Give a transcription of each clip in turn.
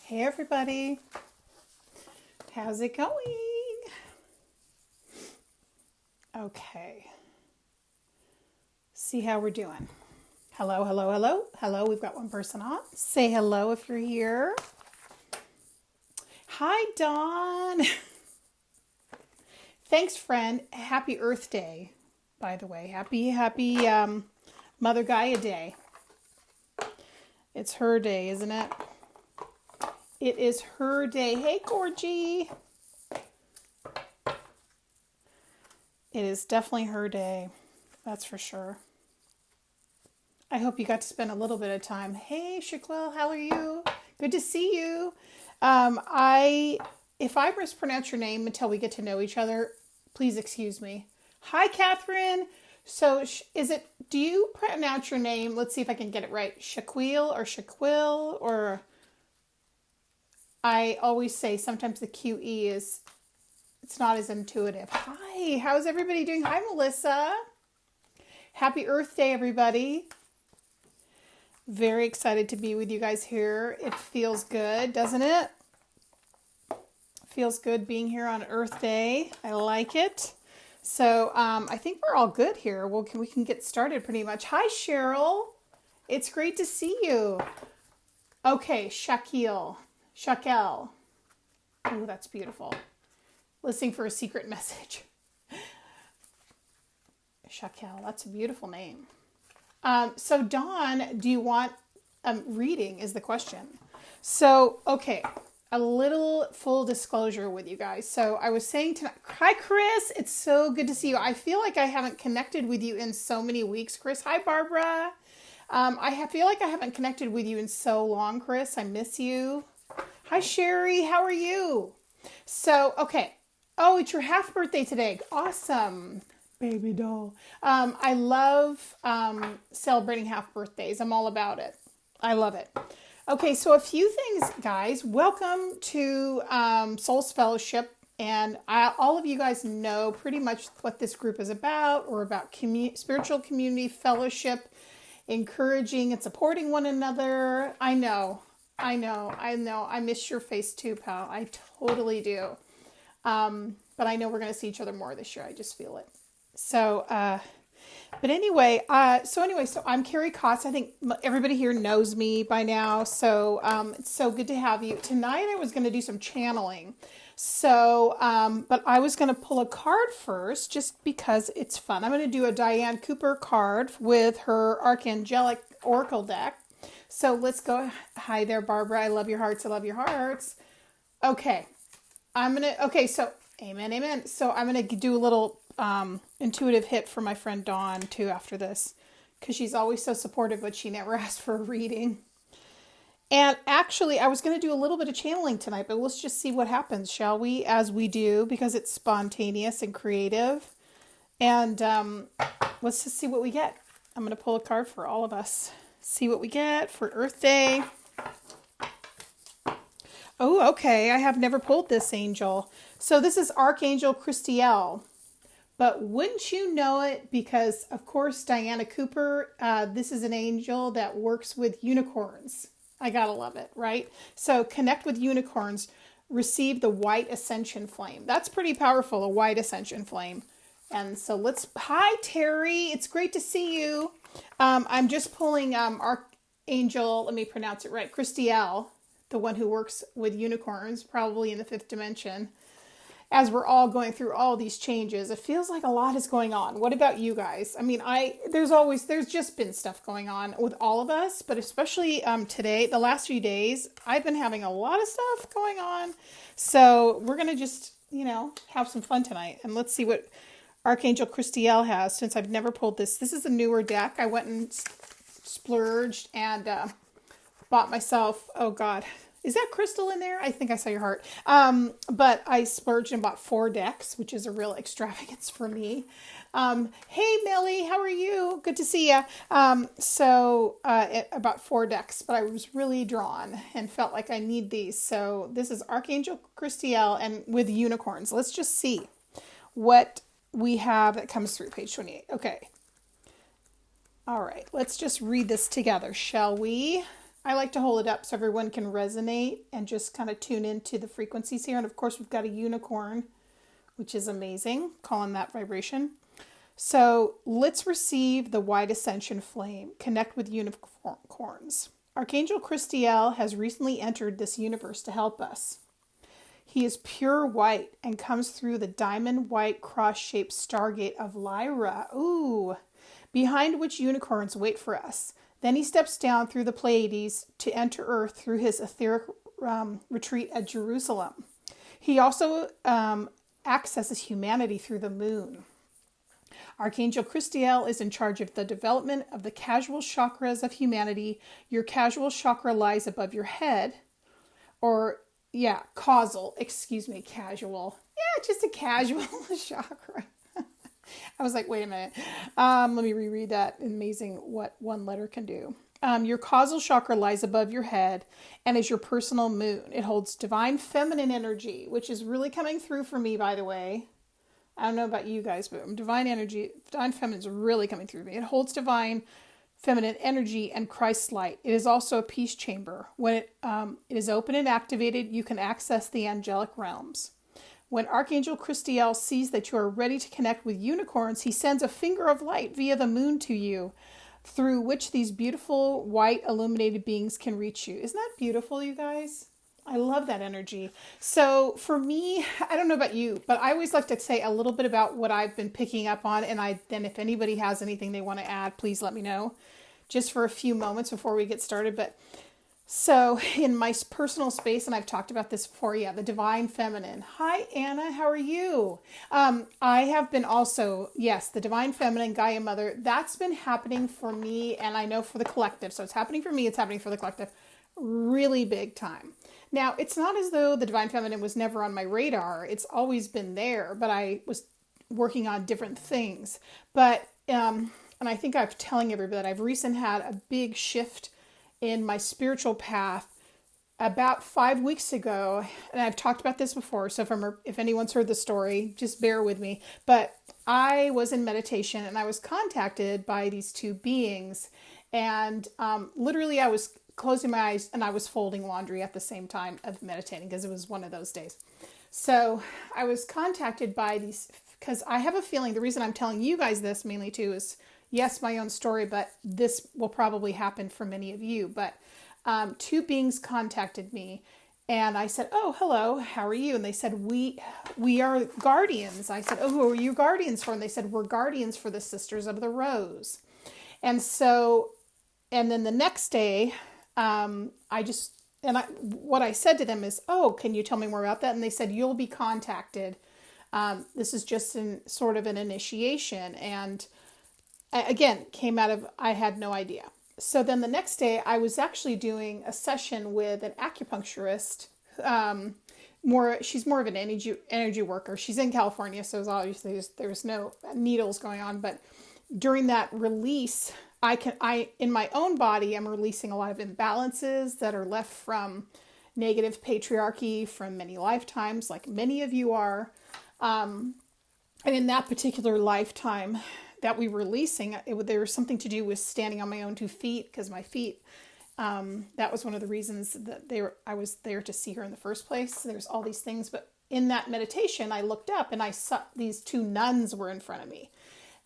Hey everybody, how's it going? Okay, see how we're doing. Hello, hello, hello, hello. We've got one person on. Say hello if you're here. Hi, Dawn. Thanks, friend. Happy Earth Day, by the way. Happy Mother Gaia Day. It's her day, isn't it? It is her day. Hey, Gorgie. It is definitely her day. That's for sure. I hope you got to spend a little bit of time. Hey, Shaquille, how are you? Good to see you. If I mispronounce your name until we get to know each other, please excuse me. Hi, Catherine. So do you pronounce your name? Let's see if I can get it right. Shaquille or I always say sometimes the QE it's not as intuitive. Hi, how's everybody doing? Hi, Melissa. Happy Earth Day, everybody. Very excited to be with you guys here. It feels good, doesn't it? Feels good being here on Earth Day. I like it. So I think we're all good here. We can get started pretty much. Hi, Cheryl. It's great to see you. Okay, Shaquille. Oh, that's beautiful. Listening for a secret message. Shaquille, that's a beautiful name. So Dawn, do you want reading is the question. So, okay, a little full disclosure with you guys. So I was saying tonight, hi Chris, it's so good to see you. I feel like I haven't connected with you in so many weeks, Chris. Hi Barbara. I feel like I haven't connected with you in so long, Chris. I miss you. Hi, Sherry. How are you? So, okay. Oh, it's your half birthday today. Awesome. Baby doll. I love celebrating half birthdays. I'm all about it. I love it. Okay, so a few things, guys. Welcome to Souls Fellowship. And all of you guys know pretty much what this group is about. We're about spiritual community fellowship, encouraging and supporting one another. I know. I miss your face too, pal. I totally do. But I know we're going to see each other more this year. I just feel it. So, but anyway, so I'm Carey Kaas. I think everybody here knows me by now. So, it's so good to have you. Tonight I was going to do some channeling. So, but I was going to pull a card first just because it's fun. I'm going to do a Diane Cooper card with her Archangelic Oracle deck. So let's go. Hi there, Barbara. I love your hearts. I love your hearts. Okay. So amen. So I'm going to do a little intuitive hit for my friend Dawn too after this, because she's always so supportive, but she never asked for a reading. And actually, I was going to do a little bit of channeling tonight, but let's just see what happens, shall we? As we do, because it's spontaneous and creative. And let's just see what we get. I'm going to pull a card for all of us. See what we get for Earth Day. Oh, okay. I have never pulled this angel. So this is Archangel Christiel. But wouldn't you know it? Because, of course, Diana Cooper, this is an angel that works with unicorns. I gotta love it, right? So connect with unicorns. Receive the white ascension flame. That's pretty powerful, a white ascension flame. And so hi, Terry. It's great to see you. I'm just pulling Archangel, let me pronounce it right, Christiel, the one who works with unicorns, probably in the fifth dimension. As we're all going through all these changes, it feels like a lot is going on. What about you guys? I mean, there's just been stuff going on with all of us, but especially today, the last few days, I've been having a lot of stuff going on. So we're going to just, have some fun tonight. And let's see what Archangel Christiel has, since I've never pulled this. This is a newer deck. I went and splurged and bought myself, oh God, is that crystal in there? I think I saw your heart. But I splurged and bought 4 decks, which is a real extravagance for me. Hey, Millie, how are you? Good to see you. I bought 4 decks, but I was really drawn and felt like I need these. So this is Archangel Christiel and with unicorns. Let's just see what we have that comes through page 28. Okay. All right. Let's just read this together, shall we? I like to hold it up so everyone can resonate and just kind of tune into the frequencies here. And of course, we've got a unicorn, which is amazing, calling that vibration. So let's receive the white ascension flame. Connect with unicorns. Archangel Christiel has recently entered this universe to help us. He is pure white and comes through the diamond white cross-shaped stargate of Lyra. Ooh, behind which unicorns wait for us. Then he steps down through the Pleiades to enter Earth through his etheric retreat at Jerusalem. He also accesses humanity through the moon. Archangel Christiel is in charge of the development of the causal chakras of humanity. Your causal chakra lies above your head. Casual. Yeah, just a casual chakra. I was like, wait a minute. Let me reread that. Amazing what one letter can do. Your causal chakra lies above your head and is your personal moon. It holds divine feminine energy, which is really coming through for me, by the way. I don't know about you guys, but divine feminine is really coming through me. It holds divine feminine energy and Christ's light. It is also a peace chamber. When it is open and activated, you can access the angelic realms. When Archangel Christiel sees that you are ready to connect with unicorns, he sends a finger of light via the moon to you, through which these beautiful white illuminated beings can reach you. Isn't that beautiful, you guys? I love that energy. So for me, I don't know about you, but I always like to say a little bit about what I've been picking up on. And then if anybody has anything they want to add, please let me know just for a few moments before we get started. But so in my personal space, and I've talked about this before, the divine feminine. Hi, Anna, how are you? I have been also, yes, the divine feminine, Gaia Mother, that's been happening for me. And I know for the collective. So it's happening for me. It's happening for the collective. Really big time. Now, it's not as though the divine feminine was never on my radar. It's always been there, but I was working on different things. But, and I think I'm telling everybody that I've recently had a big shift in my spiritual path about 5 weeks ago. And I've talked about this before. So if anyone's heard the story, just bear with me. But I was in meditation and I was contacted by these two beings. And literally I was closing my eyes and I was folding laundry at the same time of meditating because it was one of those days. So I was contacted by these, because I have a feeling the reason I'm telling you guys this mainly too is, yes, my own story, but this will probably happen for many of you. But two beings contacted me and I said, oh, hello, how are you? And they said, we are guardians. I said, oh, who are you guardians for? And they said, we're guardians for the Sisters of the Rose. And then the next day, what I said to them is, oh, can you tell me more about that? And they said, you'll be contacted. This is just sort of an initiation. And again, came out of, I had no idea. So then the next day I was actually doing a session with an acupuncturist. She's more of an energy worker. She's in California. So obviously there's no needles going on, but during that release, in my own body, I'm releasing a lot of imbalances that are left from negative patriarchy from many lifetimes, like many of you are. And in that particular lifetime that we were releasing, there was something to do with standing on my own 2 feet, because my feet, that was one of the reasons that I was there to see her in the first place. There's all these things, but in that meditation, I looked up and I saw these 2 nuns were in front of me.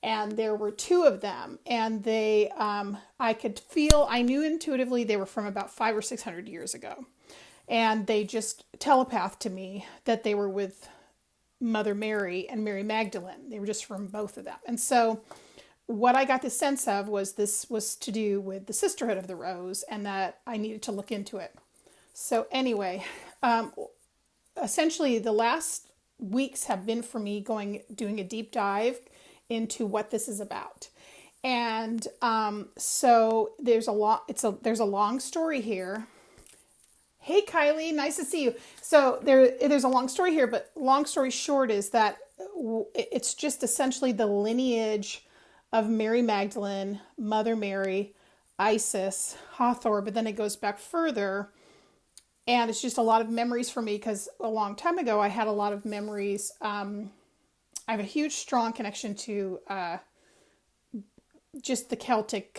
And there were 2 of them, and they, I knew intuitively they were from about 500 or 600 years ago. And they just telepathed to me that they were with Mother Mary and Mary Magdalene. They were just from both of them. And so what I got the sense of was this was to do with the Sisterhood of the Rose and that I needed to look into it. So anyway, essentially the last weeks have been for me doing a deep dive into what this is about. And so there's a long story here. Hey, Kylie, nice to see you. So there's a long story here, but long story short is that it's just essentially the lineage of Mary Magdalene, Mother Mary, Isis, Hathor, but then it goes back further. And it's just a lot of memories for me because a long time ago, I had a lot of memories. I have a huge, strong connection to just the Celtic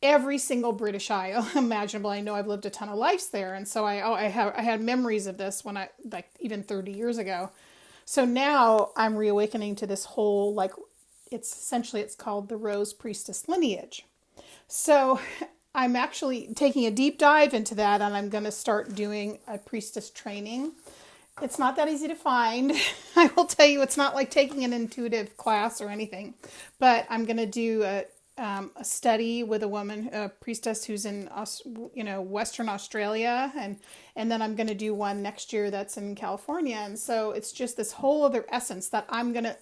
every single British Isle imaginable. I know I've lived a ton of lives there. And so I had memories of this when like even 30 years ago. So now I'm reawakening to this whole, like, it's called the Rose Priestess lineage. So I'm actually taking a deep dive into that, and I'm going to start doing a priestess training. It's not that easy to find. I will tell you, it's not like taking an intuitive class or anything, but I'm going to do a study with a woman, a priestess who's in, Western Australia. And then I'm going to do one next year that's in California. And so it's just this whole other essence that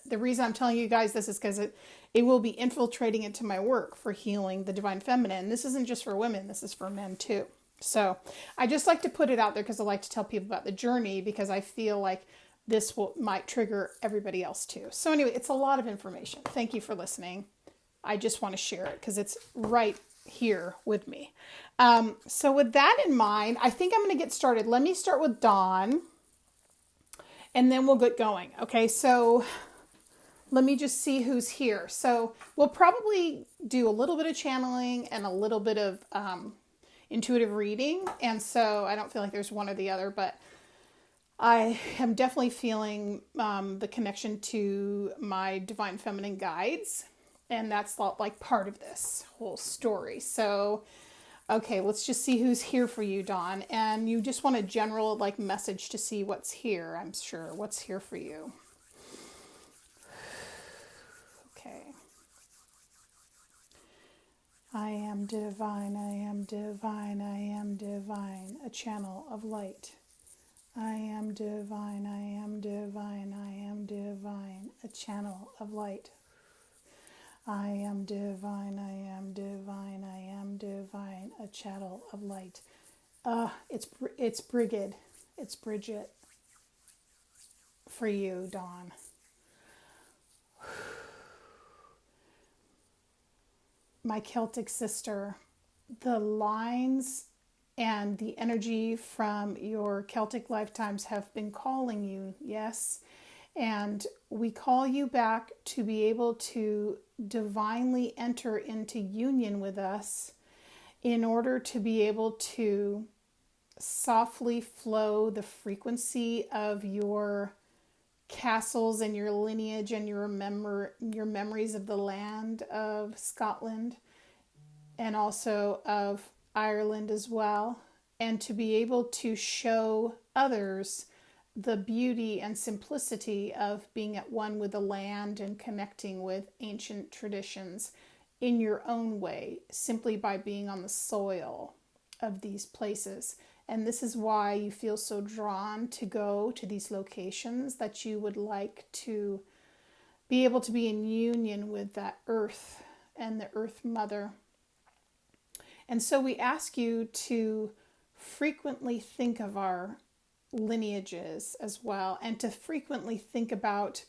the reason I'm telling you guys this is because it will be infiltrating into my work for healing the divine feminine. This isn't just for women. This is for men too. So I just like to put it out there because I like to tell people about the journey, because I feel like this might trigger everybody else too. So anyway, it's a lot of information. Thank you for listening. I just want to share it because it's right here with me. So with that in mind, I think I'm going to get started. Let me start with Dawn, and then we'll get going. Okay, so let me just see who's here. So we'll probably do a little bit of channeling and a little bit of intuitive reading. And so I don't feel like there's one or the other, but I am definitely feeling the connection to my divine feminine guides. And that's like part of this whole story. So, okay, let's just see who's here for you, Dawn. And you just want a general like message to see what's here, I'm sure. What's here for you? Okay. I am divine, I am divine, I am divine, a channel of light. I am divine, I am divine, I am divine, a channel of light. I am divine, I am divine, I am divine, a channel of light. It's Brigid, it's Bridget for you, Dawn. My Celtic sister, the lines and the energy from your Celtic lifetimes have been calling you, yes? And we call you back to be able to divinely enter into union with us in order to be able to softly flow the frequency of your castles and your lineage and your memories of the land of Scotland and also of Ireland as well, and to be able to show others the beauty and simplicity of being at one with the land and connecting with ancient traditions in your own way, simply by being on the soil of these places. And this is why you feel so drawn to go to these locations, that you would like to be able to be in union with that earth and the earth mother. And so we ask you to frequently think of our lineages as well, and to frequently think about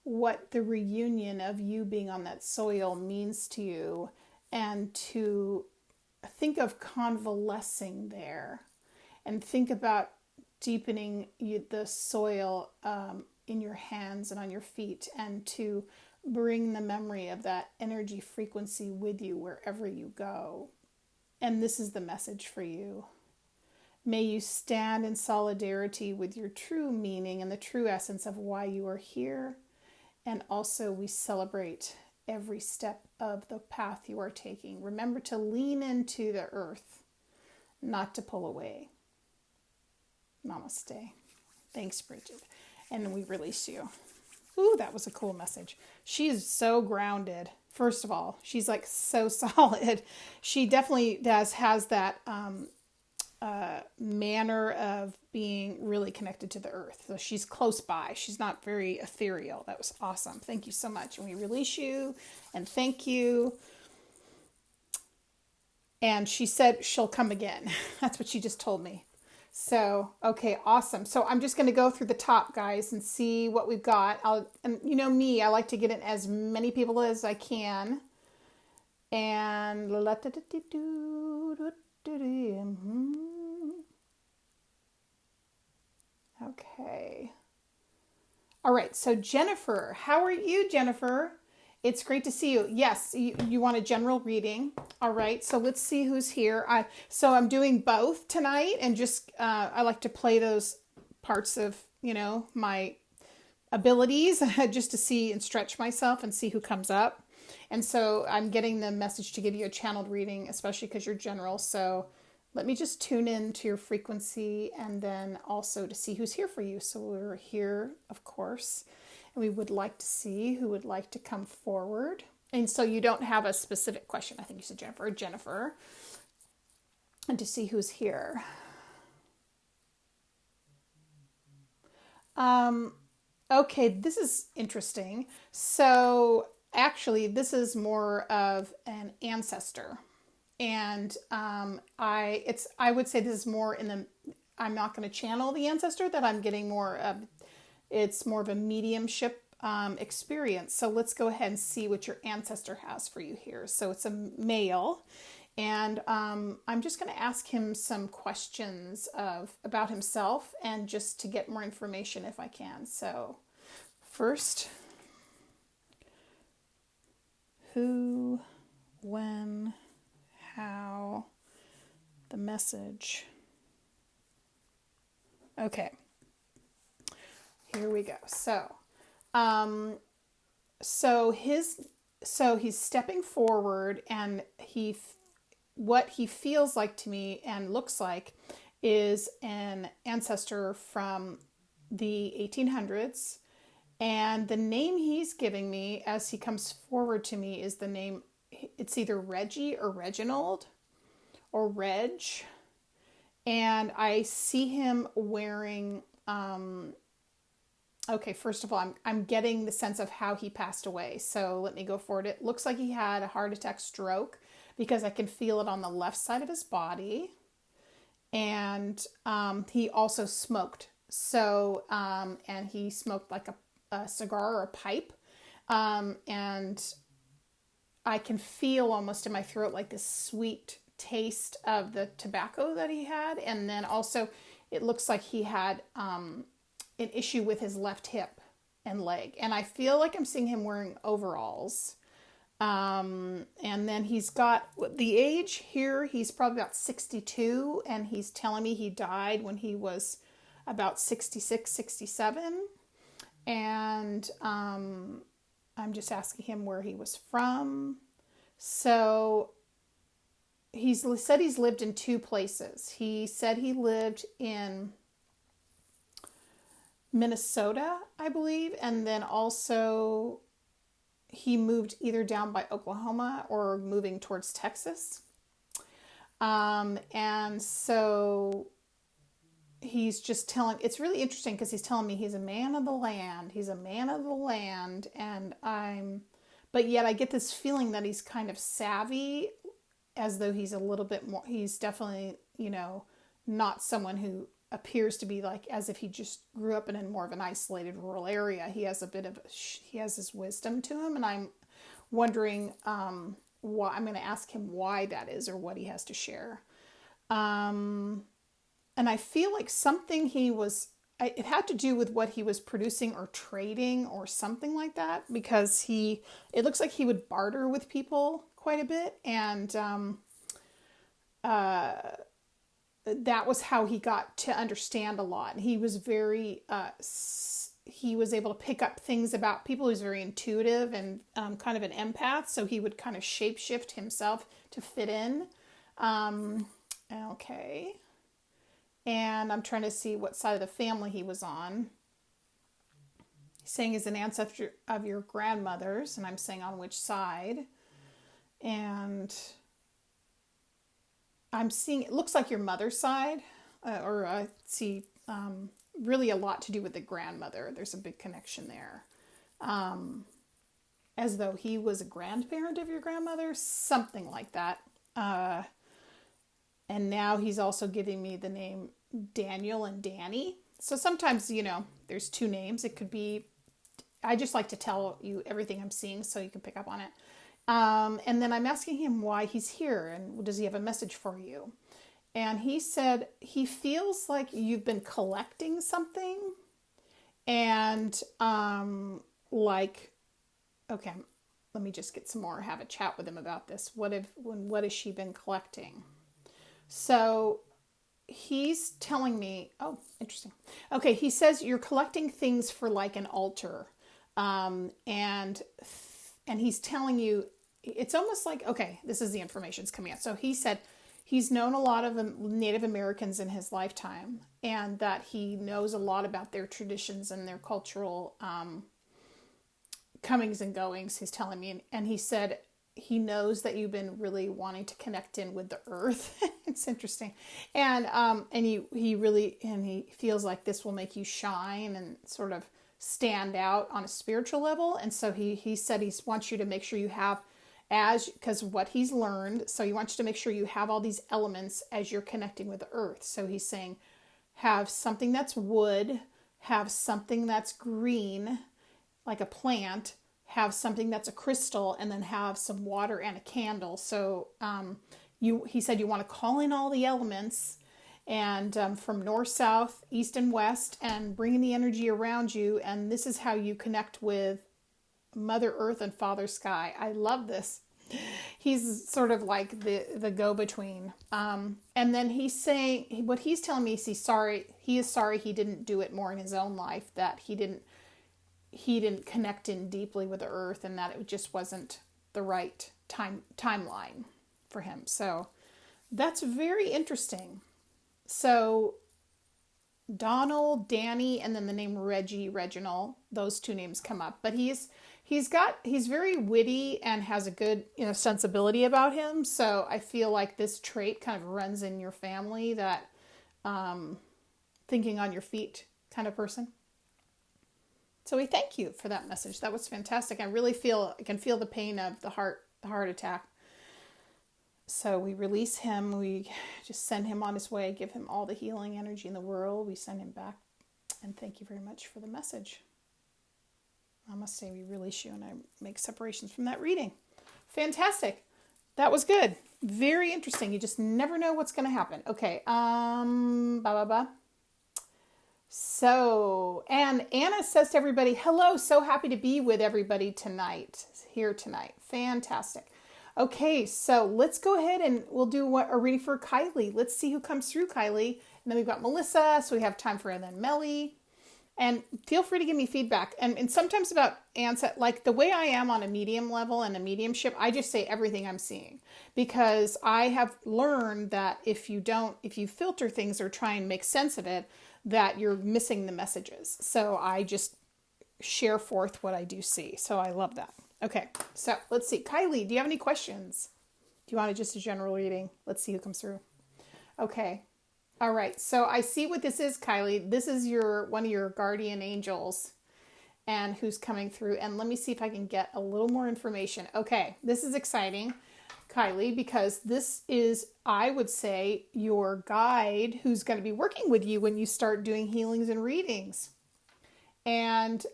what the reunion of you being on that soil means to you, and to think of convalescing there, and think about deepening the soil in your hands and on your feet, and to bring the memory of that energy frequency with you wherever you go. And this is the message for you. May you stand in solidarity with your true meaning and the true essence of why you are here. And also we celebrate every step of the path you are taking. Remember to lean into the earth, not to pull away. Namaste. Thanks, Bridget. And we release you. Ooh, that was a cool message. She is so grounded. First of all, she's like so solid. She definitely has that manner of being really connected to the earth. So she's close by. She's not very ethereal. That was awesome. Thank you so much. And we release you and thank you. And she said she'll come again. That's what she just told me. So, okay, awesome. So I'm just going to go through the top, guys, and see what we've got. And you know me, I like to get in as many people as I can. And okay. All right, so Jennifer, how are you, Jennifer? It's great to see you. Yes, you want a general reading. All right, so let's see who's here. So I'm doing both tonight, and just I like to play those parts of, my abilities just to see and stretch myself and see who comes up. And so I'm getting the message to give you a channeled reading, especially because you're general. So let me just tune in to your frequency, and then also to see who's here for you. So we're here, of course, and we would like to see who would like to come forward. And so you don't have a specific question. I think you said Jennifer, and to see who's here. Okay, this is interesting. So actually, this is more of an ancestor, and I would say this is more in the. I'm not going to channel the ancestor. That I'm getting more of. It's more of a mediumship experience. So let's go ahead and see what your ancestor has for you here. So it's a male. And I'm just going to ask him some questions about himself, and just to get more information if I can. So first, who, when, how, the message. Okay, here we go. So he's stepping forward, and what he feels like to me and looks like is an ancestor from the 1800s. And the name he's giving me as he comes forward to me is the name, it's either Reggie or Reginald or Reg. And I see him wearing, okay, first of all, I'm getting the sense of how he passed away. So let me go forward. It looks like he had a heart attack stroke, because I can feel it on the left side of his body. And he also smoked. So, and he smoked like a cigar or a pipe. And I can feel almost in my throat like this sweet taste of the tobacco that he had. And then also it looks like he had an issue with his left hip and leg. And I feel like I'm seeing him wearing overalls. And then he's got the age here. He's probably about 62, and he's telling me he died when he was about 66, 67. And, I'm just asking him where he was from. So he said he's lived in two places. He said he lived in Minnesota, I believe. And then also he moved either down by Oklahoma or moving towards Texas. And so he's just it's really interesting because he's telling me he's a man of the land. He's a man of the land. And but yet I get this feeling that he's kind of savvy, as though he's a little bit more, he's definitely, not someone who appears to be like as if he just grew up in more of an isolated rural area. He has he has his wisdom to him, and I'm wondering why. I'm going to ask him why that is, or what he has to share. And I feel like something it had to do with what he was producing or trading or something like that, because it looks like he would barter with people quite a bit, and that was how he got to understand a lot. And he was he was able to pick up things about people. He was very intuitive and kind of an empath. So he would kind of shapeshift himself to fit in. Okay. And I'm trying to see what side of the family he was on. He's saying he's an ancestor of your grandmother's, and I'm saying on which side. And I'm seeing, it looks like your mother's side, or I see really a lot to do with the grandmother. There's a big connection there. As though he was a grandparent of your grandmother, something like that. And now he's also giving me the name Daniel and Danny. So sometimes, there's two names. It could be, I just like to tell you everything I'm seeing so you can pick up on it. And then I'm asking him why he's here and does he have a message for you? And he said he feels like you've been collecting something, and okay, let me just get some more, have a chat with him about this. What has she been collecting? So he's telling me, oh, interesting. Okay, he says you're collecting things for like an altar. And he's telling you, it's almost like, okay, this is the information that's coming out. So he said he's known a lot of Native Americans in his lifetime, and that he knows a lot about their traditions and their cultural comings and goings, he's telling me. And he said he knows that you've been really wanting to connect in with the earth. It's interesting. And he feels like this will make you shine and sort of stand out on a spiritual level. And so he said he wants you to make sure you have, because what he's learned, so he wants you to make sure you have all these elements as you're connecting with the earth. So he's saying, have something that's wood, have something that's green, like a plant, have something that's a crystal, and then have some water and a candle. So he said you want to call in all the elements, and from north, south, east, and west, and bringing the energy around you. And this is how you connect with Mother Earth and Father Sky. I love this. He's sort of like the go-between. And then he's saying, what he's telling me is he is sorry he didn't do it more in his own life, that he didn't connect in deeply with the earth, and that it just wasn't the right timeline for him. So that's very interesting. So Donald, Danny, and then the name Reginald, those two names come up. But he's very witty and has a good, sensibility about him. So I feel like this trait kind of runs in your family, that thinking on your feet kind of person. So we thank you for that message. That was fantastic. I can feel the pain of the heart attack. So we release him. We just send him on his way, give him all the healing energy in the world. We send him back. And thank you very much for the message. Namaste. We release you, and I make separations from that reading. Fantastic. That was good. Very interesting. You just never know what's going to happen. Okay. So, and Anna says to everybody, hello, so happy to be with everybody here tonight. Fantastic. Okay, so let's go ahead and we'll do a reading for Kylie. Let's see who comes through, Kylie. And then we've got Melissa, so we have time for, and then Melly. And feel free to give me feedback. And sometimes about answer, like the way I am on a medium level and a mediumship, I just say everything I'm seeing. Because I have learned that if you filter things or try and make sense of it, that you're missing the messages. So I just share forth what I do see. So I love that. Okay, so let's see. Kylie, do you have any questions? Do you want just a general reading? Let's see who comes through. Okay. All right. So I see what this is, Kylie. This is one of your guardian angels, and who's coming through. And let me see if I can get a little more information. Okay. This is exciting, Kylie, because this is, I would say, your guide who's going to be working with you when you start doing healings and readings. And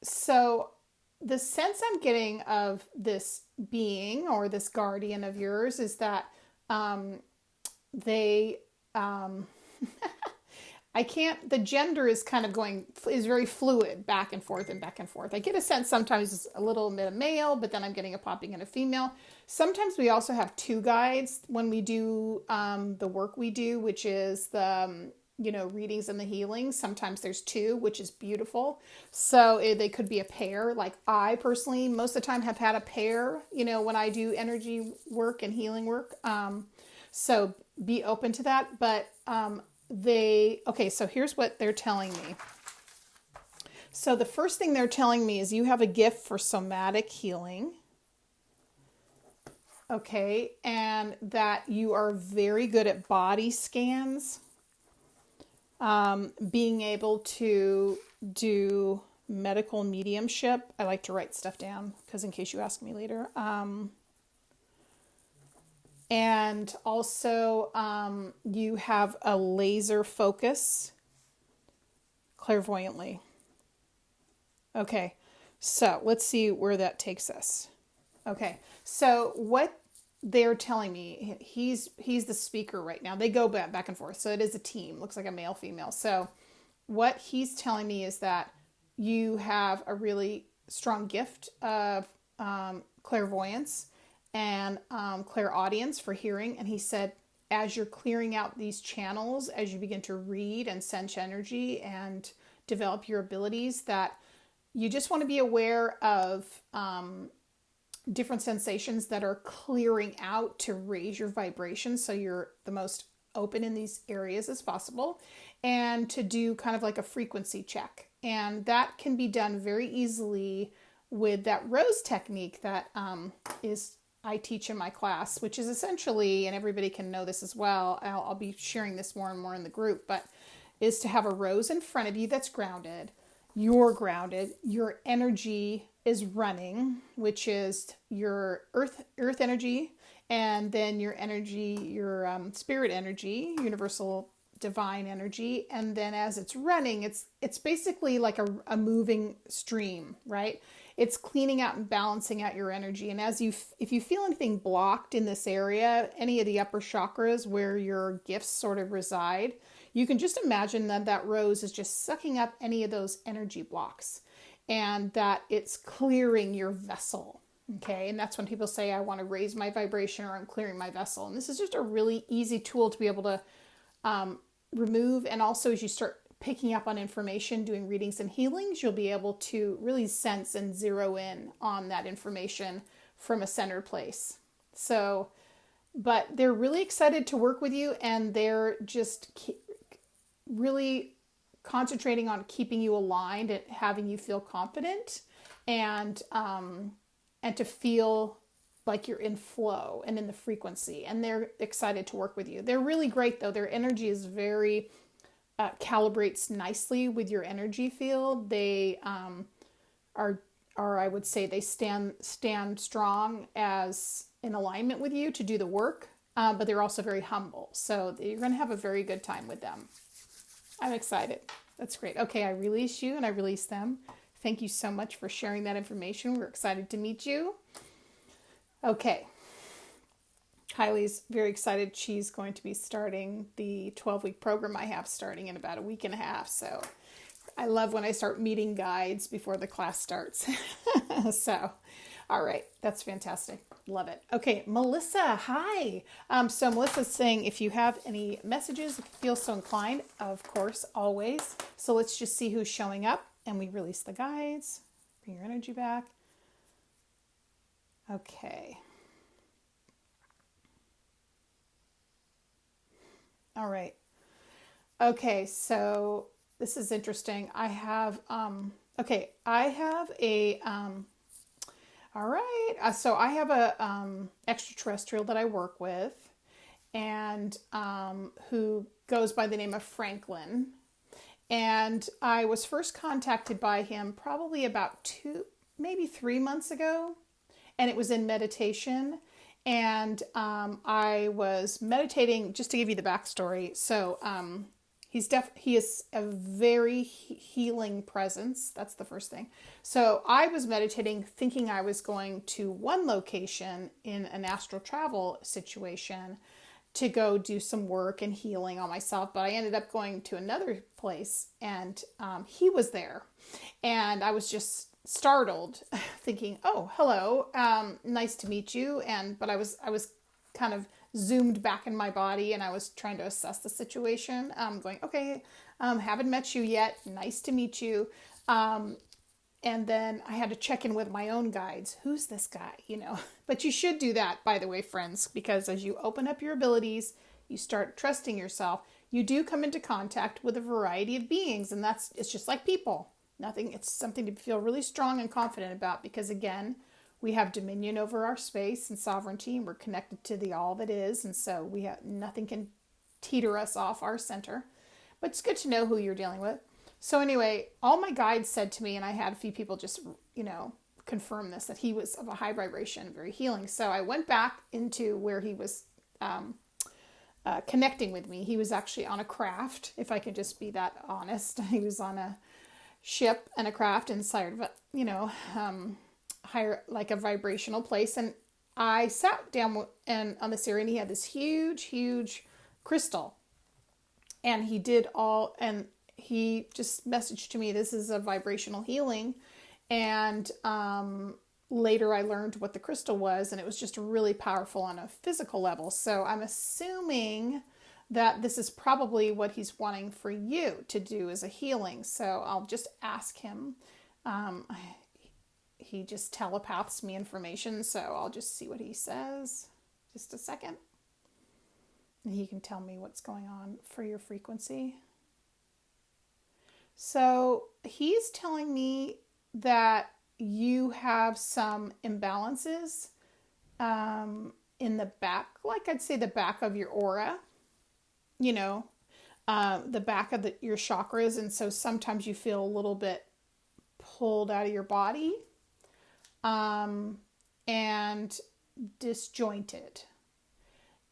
so the sense I'm getting of this being or this guardian of yours is that the gender is kind of is very fluid, back and forth and back and forth. I get a sense sometimes it's a little bit of male, but then I'm getting a popping in a female. Sometimes we also have two guides when we do the work we do, which is the readings and the healings. Sometimes there's two, which is beautiful. So they could be a pair. Like I personally, most of the time have had a pair, when I do energy work and healing work. So be open to that. But so here's what they're telling me. So the first thing they're telling me is you have a gift for somatic healing. Okay. And that you are very good at body scans. Being able to do medical mediumship. I like to write stuff down because in case you ask me later. And also you have a laser focus clairvoyantly. Okay, so let's see where that takes us. Okay, so what they're telling me, he's the speaker right now. They go back and forth. So it is a team. Looks like a male, female. So what he's telling me is that you have a really strong gift of clairvoyance and clairaudience for hearing. And he said, as you're clearing out these channels, as you begin to read and sense energy and develop your abilities, that you just want to be aware of different sensations that are clearing out to raise your vibration, so you're the most open in these areas as possible, and to do kind of like a frequency check. And that can be done very easily with that rose technique that I teach in my class, which is essentially, and everybody can know this as well, I'll be sharing this more and more in the group, but is to have a rose in front of you that's grounded. You're grounded. Your energy is running, which is your earth energy, and then your energy, your spirit energy, universal divine energy. And then as it's running, it's basically like a moving stream, right? It's cleaning out and balancing out your energy. And if you feel anything blocked in this area, any of the upper chakras where your gifts sort of reside, you can just imagine that rose is just sucking up any of those energy blocks, and that it's clearing your vessel. Okay. And that's when people say, I want to raise my vibration, or I'm clearing my vessel. And this is just a really easy tool to be able to remove. And also, as you start picking up on information, doing readings and healings, you'll be able to really sense and zero in on that information from a centered place. So, but they're really excited to work with you, and they're just really concentrating on keeping you aligned and having you feel confident, and to feel like you're in flow and in the frequency, and they're excited to work with you. They're really great though. Their energy is very calibrates nicely with your energy field. They are I would say they stand strong as in alignment with you to do the work, but they're also very humble. So you're going to have a very good time with them. I'm excited. That's great. Okay, I release you and I release them. Thank you so much for sharing that information. We're excited to meet you. Okay. Kylie's very excited. She's going to be starting the 12-week program I have starting in about a week and a half. So I love when I start meeting guides before the class starts. So, all right. That's fantastic. Love it. Okay, Melissa, hi. So Melissa's saying, if you have any messages, if you feel so inclined, of course, always. So let's just see who's showing up, and we release the guides. Bring your energy back. Okay. All right. Okay, so this is interesting. I have all right. So I have a extraterrestrial that I work with, and who goes by the name of Franklin. And I was first contacted by him probably about 3 months ago, and it was in meditation. And I was meditating, just to give you the backstory. So he is a very healing presence. That's the first thing. So I was meditating, thinking I was going to one location in an astral travel situation to go do some work and healing on myself. But I ended up going to another place, and he was there. And I was just startled, thinking, oh, hello, nice to meet you. But I was kind of zoomed back in my body, and I was trying to assess the situation. Going, okay, haven't met you yet. Nice to meet you. And then I had to check in with my own guides. Who's this guy? But you should do that, by the way, friends, because as you open up your abilities, you start trusting yourself, you do come into contact with a variety of beings. And it's just like people. It's something to feel really strong and confident about, because again, we have dominion over our space and sovereignty, and we're connected to the all that is. And so nothing can teeter us off our center, but it's good to know who you're dealing with. So anyway, all my guides said to me, and I had a few people just, confirm this, that he was of a high vibration, very healing. So I went back into where he was connecting with me. He was actually on a craft, if I could just be that honest. He was on a ship and a craft inside of higher, like a vibrational place. And I sat down on this area, and he had this huge crystal, and he just messaged to me, this is a vibrational healing. And later I learned what the crystal was, and it was just really powerful on a physical level. So I'm assuming that this is probably what he's wanting for you to do as a healing. So I'll just ask him. He just telepaths me information, so I'll just see what he says. Just a second. And he can tell me what's going on for your frequency. So he's telling me that you have some imbalances in the back, like I'd say the back of your aura, you know, the back of your chakras. And so sometimes you feel a little bit pulled out of your body and disjointed.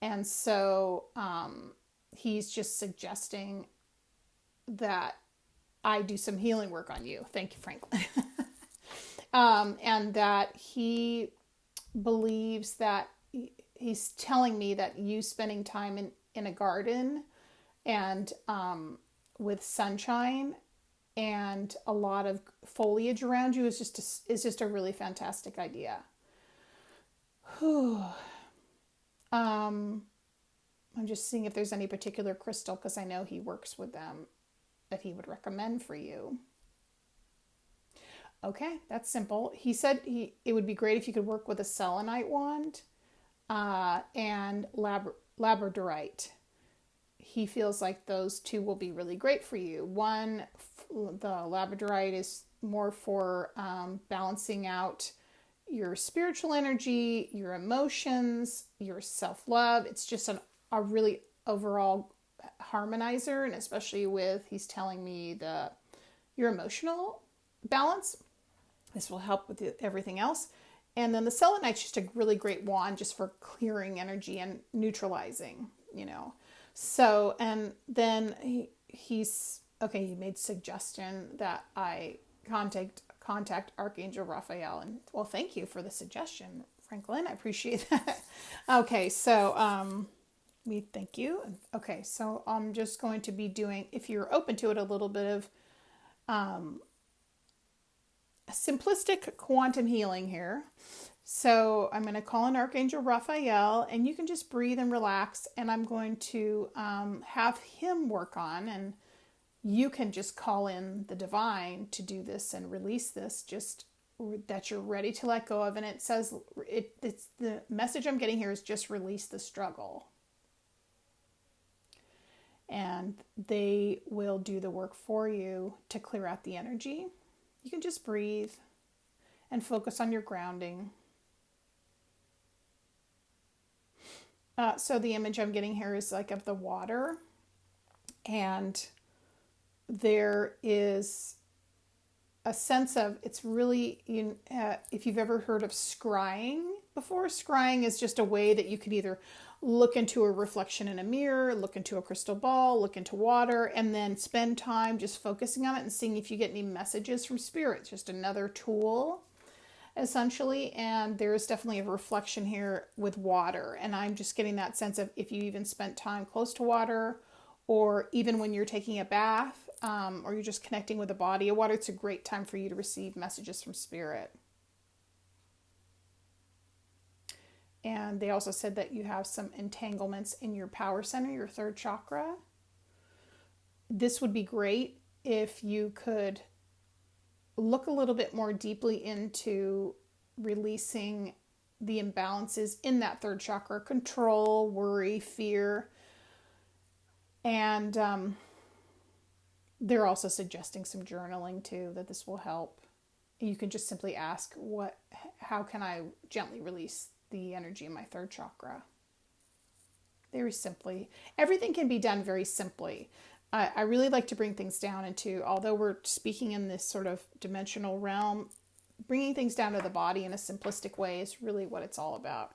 And so he's just suggesting that I do some healing work on you. Thank you, Franklin. And that he believes that he's telling me that you spending time in a garden and with sunshine and a lot of foliage around you is just a really fantastic idea. Whew. I'm just seeing if there's any particular crystal, because I know he works with them, that he would recommend for you. Okay, that's simple. He said it would be great if you could work with a selenite wand and labradorite. He feels like those two will be really great for you. One, the labradorite is more for balancing out your spiritual energy, your emotions, your self-love. It's just a really overall harmonizer, and especially he's telling me your emotional balance. This will help with everything else. And then the selenite's just a really great wand just for clearing energy and neutralizing, you know. So, and then he made suggestion that I contact Archangel Raphael. And well, thank you for the suggestion, Franklin. I appreciate that. Okay, so we thank you. Okay, so I'm just going to be doing, if you're open to it, a little bit of simplistic quantum healing here. So I'm going to call in Archangel Raphael, and you can just breathe and relax, and I'm going to have him work on, and you can just call in the divine to do this and release this, just that you're ready to let go of. And it says, it's the message I'm getting here is just release the struggle. And they will do the work for you to clear out the energy. You can just breathe and focus on your grounding. So the image I'm getting here is like of the water, and there is a sense of, it's really, if you've ever heard of scrying before, scrying is just a way that you could either look into a reflection in a mirror, look into a crystal ball, look into water, and then spend time just focusing on it and seeing if you get any messages from spirit. It's just another tool, essentially. And there's definitely a reflection here with water. And I'm just getting that sense of if you even spent time close to water, or even when you're taking a bath, or you're just connecting with a body of water, it's a great time for you to receive messages from spirit. And they also said that you have some entanglements in your power center, your third chakra. This would be great if you could look a little bit more deeply into releasing the imbalances in that third chakra: control, worry, fear. And they're also suggesting some journaling too, that this will help. You can just simply ask, how can I gently release the energy in my third chakra? Very simply. Everything can be done very simply. I really like to bring things down into, although we're speaking in this sort of dimensional realm, bringing things down to the body in a simplistic way is really what it's all about.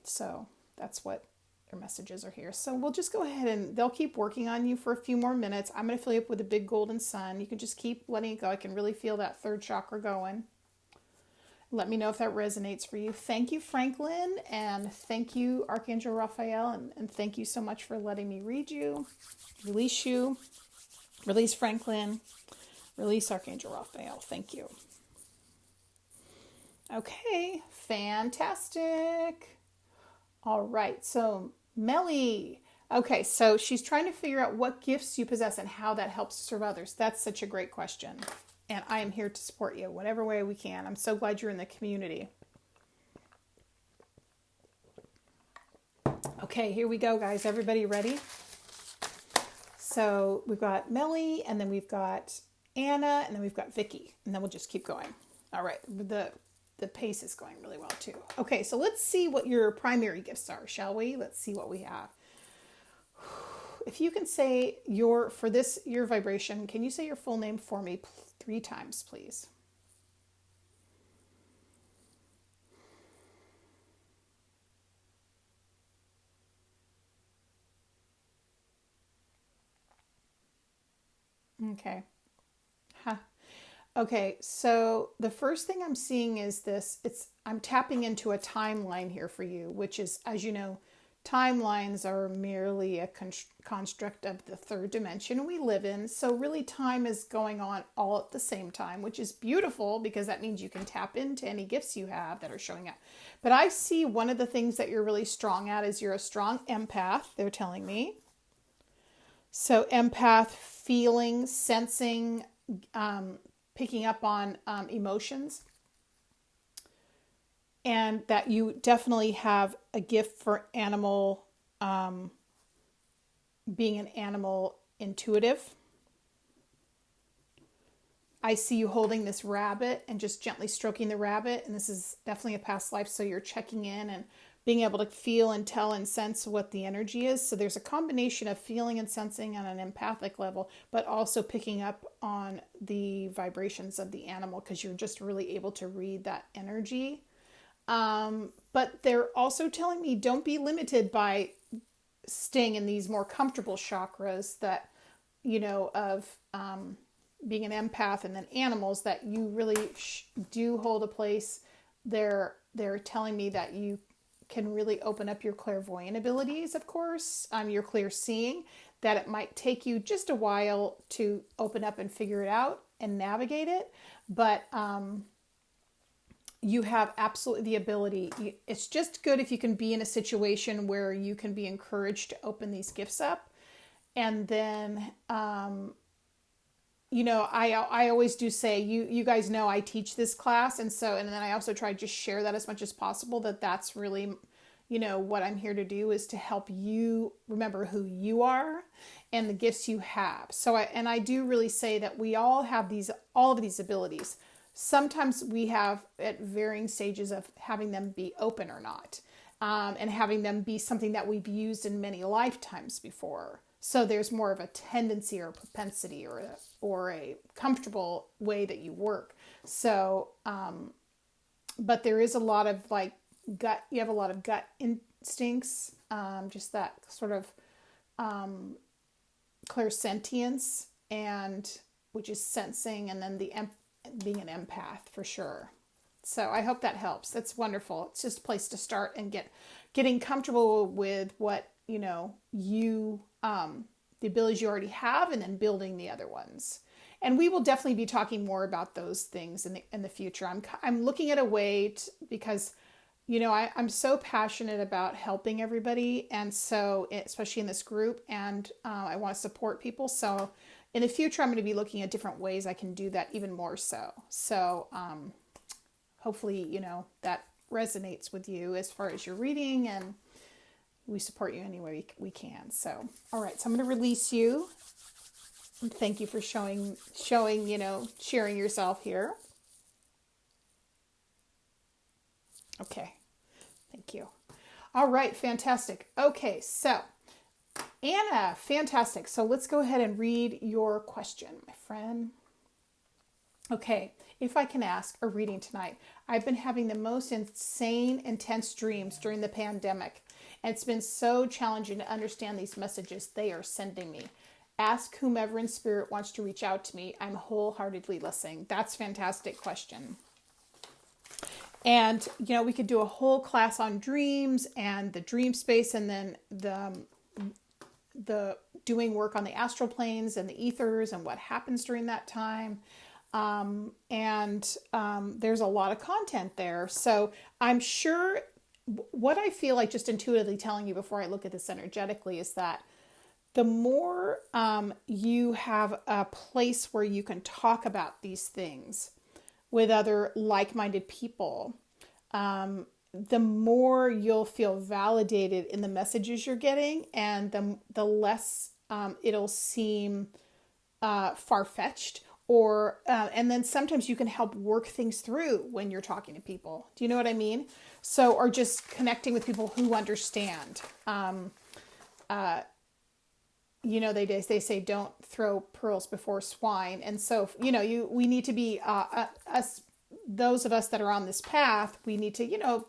So that's what their messages are here. So we'll just go ahead, and they'll keep working on you for a few more minutes. I'm going to fill you up with a big golden sun. You can just keep letting it go. I can really feel that third chakra going. Let me know if that resonates for you. Thank you, Franklin, and thank you, Archangel Raphael, and thank you so much for letting me read you, release Franklin, release Archangel Raphael. Thank you. Okay, fantastic. All right, so Melly. Okay, so she's trying to figure out what gifts you possess and how that helps to serve others. That's such a great question. And I am here to support you whatever way we can. I'm so glad you're in the community. Okay, here we go, guys. Everybody ready? So we've got Melly, and then we've got Anna, and then we've got Vicky, and then we'll just keep going. All right, the pace is going really well too. Okay, so let's see what your primary gifts are, shall we? Let's see what we have. If you can say your vibration, can you say your full name for me 3 times, please? Okay. Huh. Okay, so the first thing I'm seeing is this. I'm tapping into a timeline here for you, which is, as you know, timelines are merely a construct of the 3rd dimension we live in. So really time is going on all at the same time, which is beautiful because that means you can tap into any gifts you have that are showing up. But I see one of the things that you're really strong at is you're a strong empath, they're telling me. So empath, feeling, sensing, picking up on emotions. And that you definitely have a gift for animal, being an animal intuitive. I see you holding this rabbit and just gently stroking the rabbit. And this is definitely a past life. So you're checking in and being able to feel and tell and sense what the energy is. So there's a combination of feeling and sensing on an empathic level, but also picking up on the vibrations of the animal because you're just really able to read that energy. But they're also telling me don't be limited by staying in these more comfortable chakras that, of being an empath and then animals, that you really do hold a place. They're telling me that you can really open up your clairvoyant abilities, of course, your clear seeing, that it might take you just a while to open up and figure it out and navigate it. But, you have absolutely the ability. It's just good if you can be in a situation where you can be encouraged to open these gifts up. And then, I always do say, you guys know I teach this class. And then I also try to just share that as much as possible, that's really, what I'm here to do is to help you remember who you are and the gifts you have. So I do really say that we all have all of these abilities. Sometimes we have at varying stages of having them be open or not, and having them be something that we've used in many lifetimes before. So there's more of a tendency or propensity or a comfortable way that you work. So, but there is a lot of you have a lot of gut instincts, just that sort of clairsentience, and which is sensing, and then being an empath for sure. So I hope that helps. That's wonderful. It's just a place to start and getting comfortable with what, the abilities you already have, and then building the other ones. And we will definitely be talking more about those things in the future. I'm looking at a way because, I'm so passionate about helping everybody. And so, especially in this group, and I want to support people. So in the future, I'm going to be looking at different ways I can do that even more so. So hopefully, that resonates with you as far as your reading, and we support you any way we can. So, all right. So I'm going to release you. And thank you for sharing yourself here. Okay. Thank you. All right. Fantastic. Okay. So Anna, fantastic. So let's go ahead and read your question, my friend. Okay, if I can ask a reading tonight. I've been having the most insane, intense dreams during the pandemic, and it's been so challenging to understand these messages they are sending me. Ask whomever in spirit wants to reach out to me. I'm wholeheartedly listening. That's a fantastic question. And, we could do a whole class on dreams and the dream space, and then the doing work on the astral planes and the ethers and what happens during that time. There's a lot of content there. So I'm sure what I feel like just intuitively telling you before I look at this energetically is that the more you have a place where you can talk about these things with other like-minded people, the more you'll feel validated in the messages you're getting, and the less it'll seem far-fetched, or and then sometimes you can help work things through when you're talking to people. Do you know what I mean? So, or just connecting with people who understand. They say don't throw pearls before swine, and so we need to be those of us that are on this path. We need to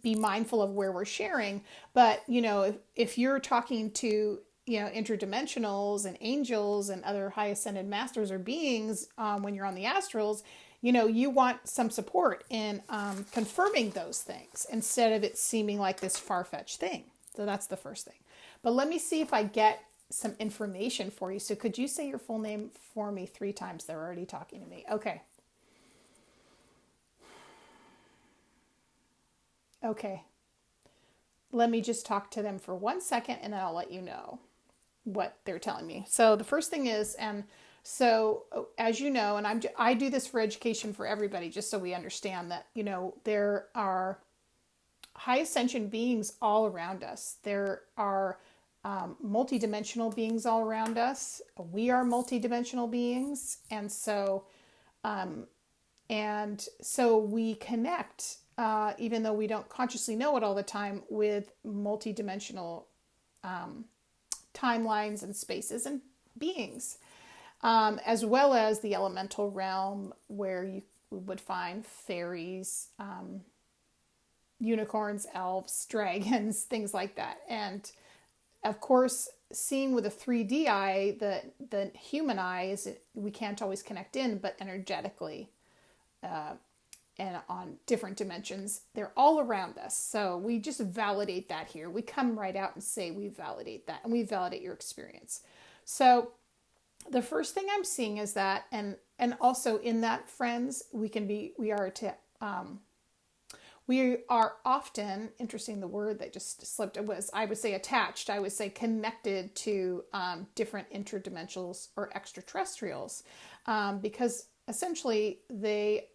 be mindful of where we're sharing. But if you're talking to interdimensionals and angels and other high ascended masters or beings, when you're on the astrals, you want some support in confirming those things instead of it seeming like this far-fetched thing. So that's the first thing. But let me see if I get some information for you. So could you say your full name for me 3 times? They're already talking to me. Okay. Okay. Let me just talk to them for 1 second and then I'll let you know what they're telling me. So the first thing is, and so as you know, and I do this for education for everybody, just so we understand that, there are high ascension beings all around us. There are multidimensional beings all around us. We are multidimensional beings. And so we connect, even though we don't consciously know it all the time, with multidimensional timelines and spaces and beings, as well as the elemental realm where you would find fairies, unicorns, elves, dragons, things like that. And of course, seeing with a 3D eye, the human eye we can't always connect in, but energetically, and on different dimensions, they're all around us. So we just validate that here. We come right out and say we validate that, and we validate your experience. So the first thing I'm seeing is that, and also in that, friends, we are often, interesting, the word that just slipped, I would say attached, I would say connected to different interdimensionals or extraterrestrials, because essentially they,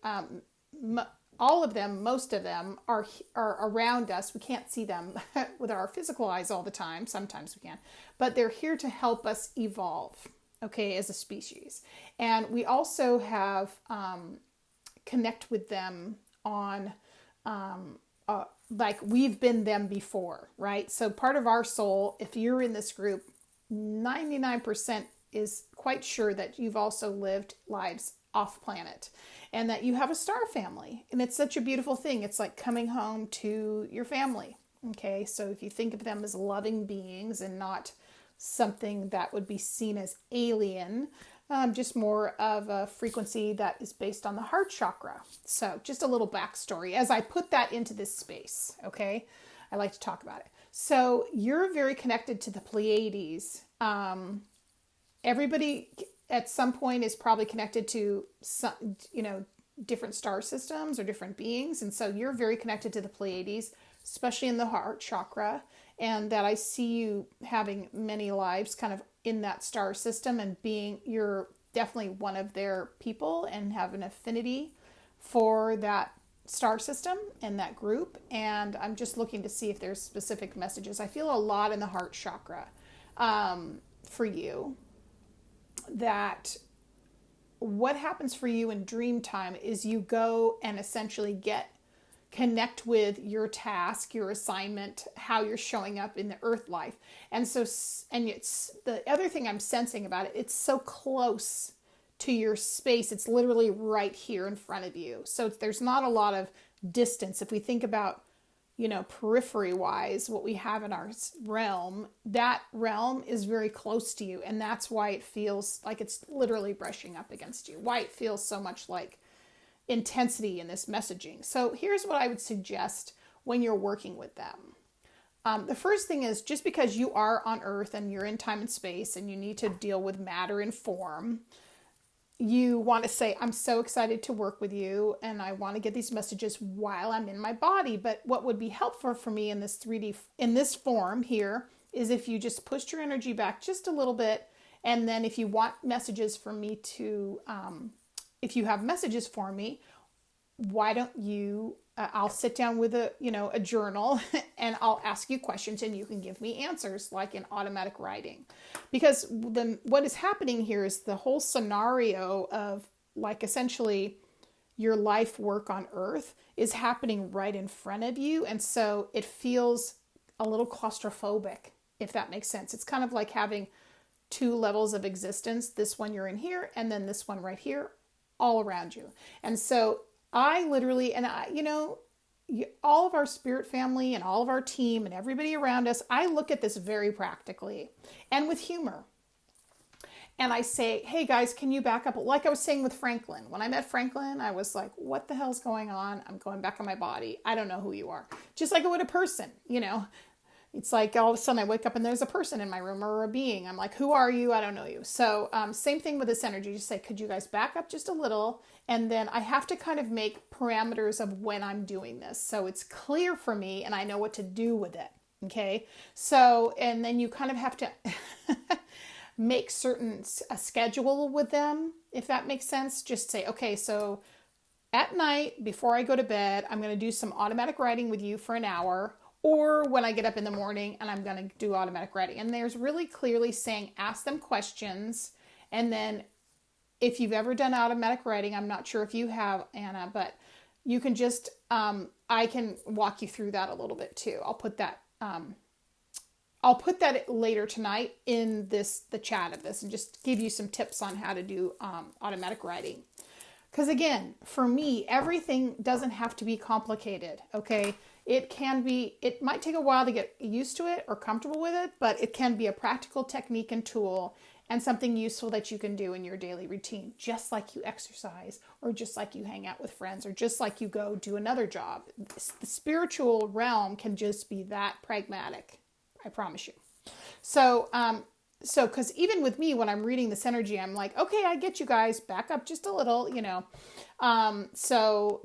all of them, most of them are around us. We can't see them with our physical eyes all the time. Sometimes we can, but they're here to help us evolve, okay, as a species. And we also have connect with them on like we've been them before, right? So part of our soul, if you're in this group, 99% is quite sure that you've also lived lives off planet and that you have a star family. And it's such a beautiful thing. It's like coming home to your family. Okay. So if you think of them as loving beings and not something that would be seen as alien, just more of a frequency that is based on the heart chakra. So just a little backstory as I put that into this space. Okay. I like to talk about it. So you're very connected to the Pleiades. Everybody at some point is probably connected to some, different star systems or different beings. And so you're very connected to the Pleiades, especially in the heart chakra. And that I see you having many lives kind of in that star system and you're definitely one of their people and have an affinity for that star system and that group. And I'm just looking to see if there's specific messages. I feel a lot in the heart chakra for you. That what happens for you in dream time is you go and essentially connect with your task, your assignment, how you're showing up in the earth life. And so, and it's the other thing I'm sensing about it, it's so close to your space. It's literally right here in front of you. So there's not a lot of distance. If we think about, periphery wise, what we have in our realm, that realm is very close to you. And that's why it feels like it's literally brushing up against you, why it feels so much like intensity in this messaging. So here's what I would suggest when you're working with them. The first thing is, just because you are on earth and you're in time and space and you need to deal with matter and form, you want to say, I'm so excited to work with you and I want to get these messages while I'm in my body. But what would be helpful for me in this 3D, in this form here, is if you just pushed your energy back just a little bit. And then if you want messages for me to, if you have messages for me, why don't you, I'll sit down with a journal and I'll ask you questions and you can give me answers like in automatic writing. Because then what is happening here is the whole scenario of like essentially your life work on earth is happening right in front of you. And so it feels a little claustrophobic, if that makes sense. It's kind of like having two levels of existence. This one you're in here and then this one right here all around you. And so I literally, and all of our spirit family and all of our team and everybody around us, I look at this very practically and with humor. And I say, hey guys, can you back up? Like I was saying with Franklin. When I met Franklin, I was like, what the hell's going on? I'm going back in my body. I don't know who you are. Just like I would a person, It's like all of a sudden I wake up and there's a person in my room or a being. I'm like, who are you? I don't know you. So same thing with this energy. Just say, could you guys back up just a little? And then I have to kind of make parameters of when I'm doing this. So it's clear for me and I know what to do with it. Okay. So, and then you kind of have to make a schedule with them, if that makes sense. Just say, okay, so at night before I go to bed, I'm going to do some automatic writing with you for an hour. Or when I get up in the morning and I'm going to do automatic writing. And there's really clearly saying, ask them questions. And then if you've ever done automatic writing, I'm not sure if you have, Anna, but you can just, I can walk you through that a little bit too. I'll put that later tonight in the chat of this and just give you some tips on how to do automatic writing. Because again, for me, everything doesn't have to be complicated, okay? It might take a while to get used to it or comfortable with it, but it can be a practical technique and tool and something useful that you can do in your daily routine, just like you exercise or just like you hang out with friends or just like you go do another job. The spiritual realm can just be that pragmatic, I promise you. So, because even with me, when I'm reading this energy, I'm like, okay, I get you guys, back up just a little, So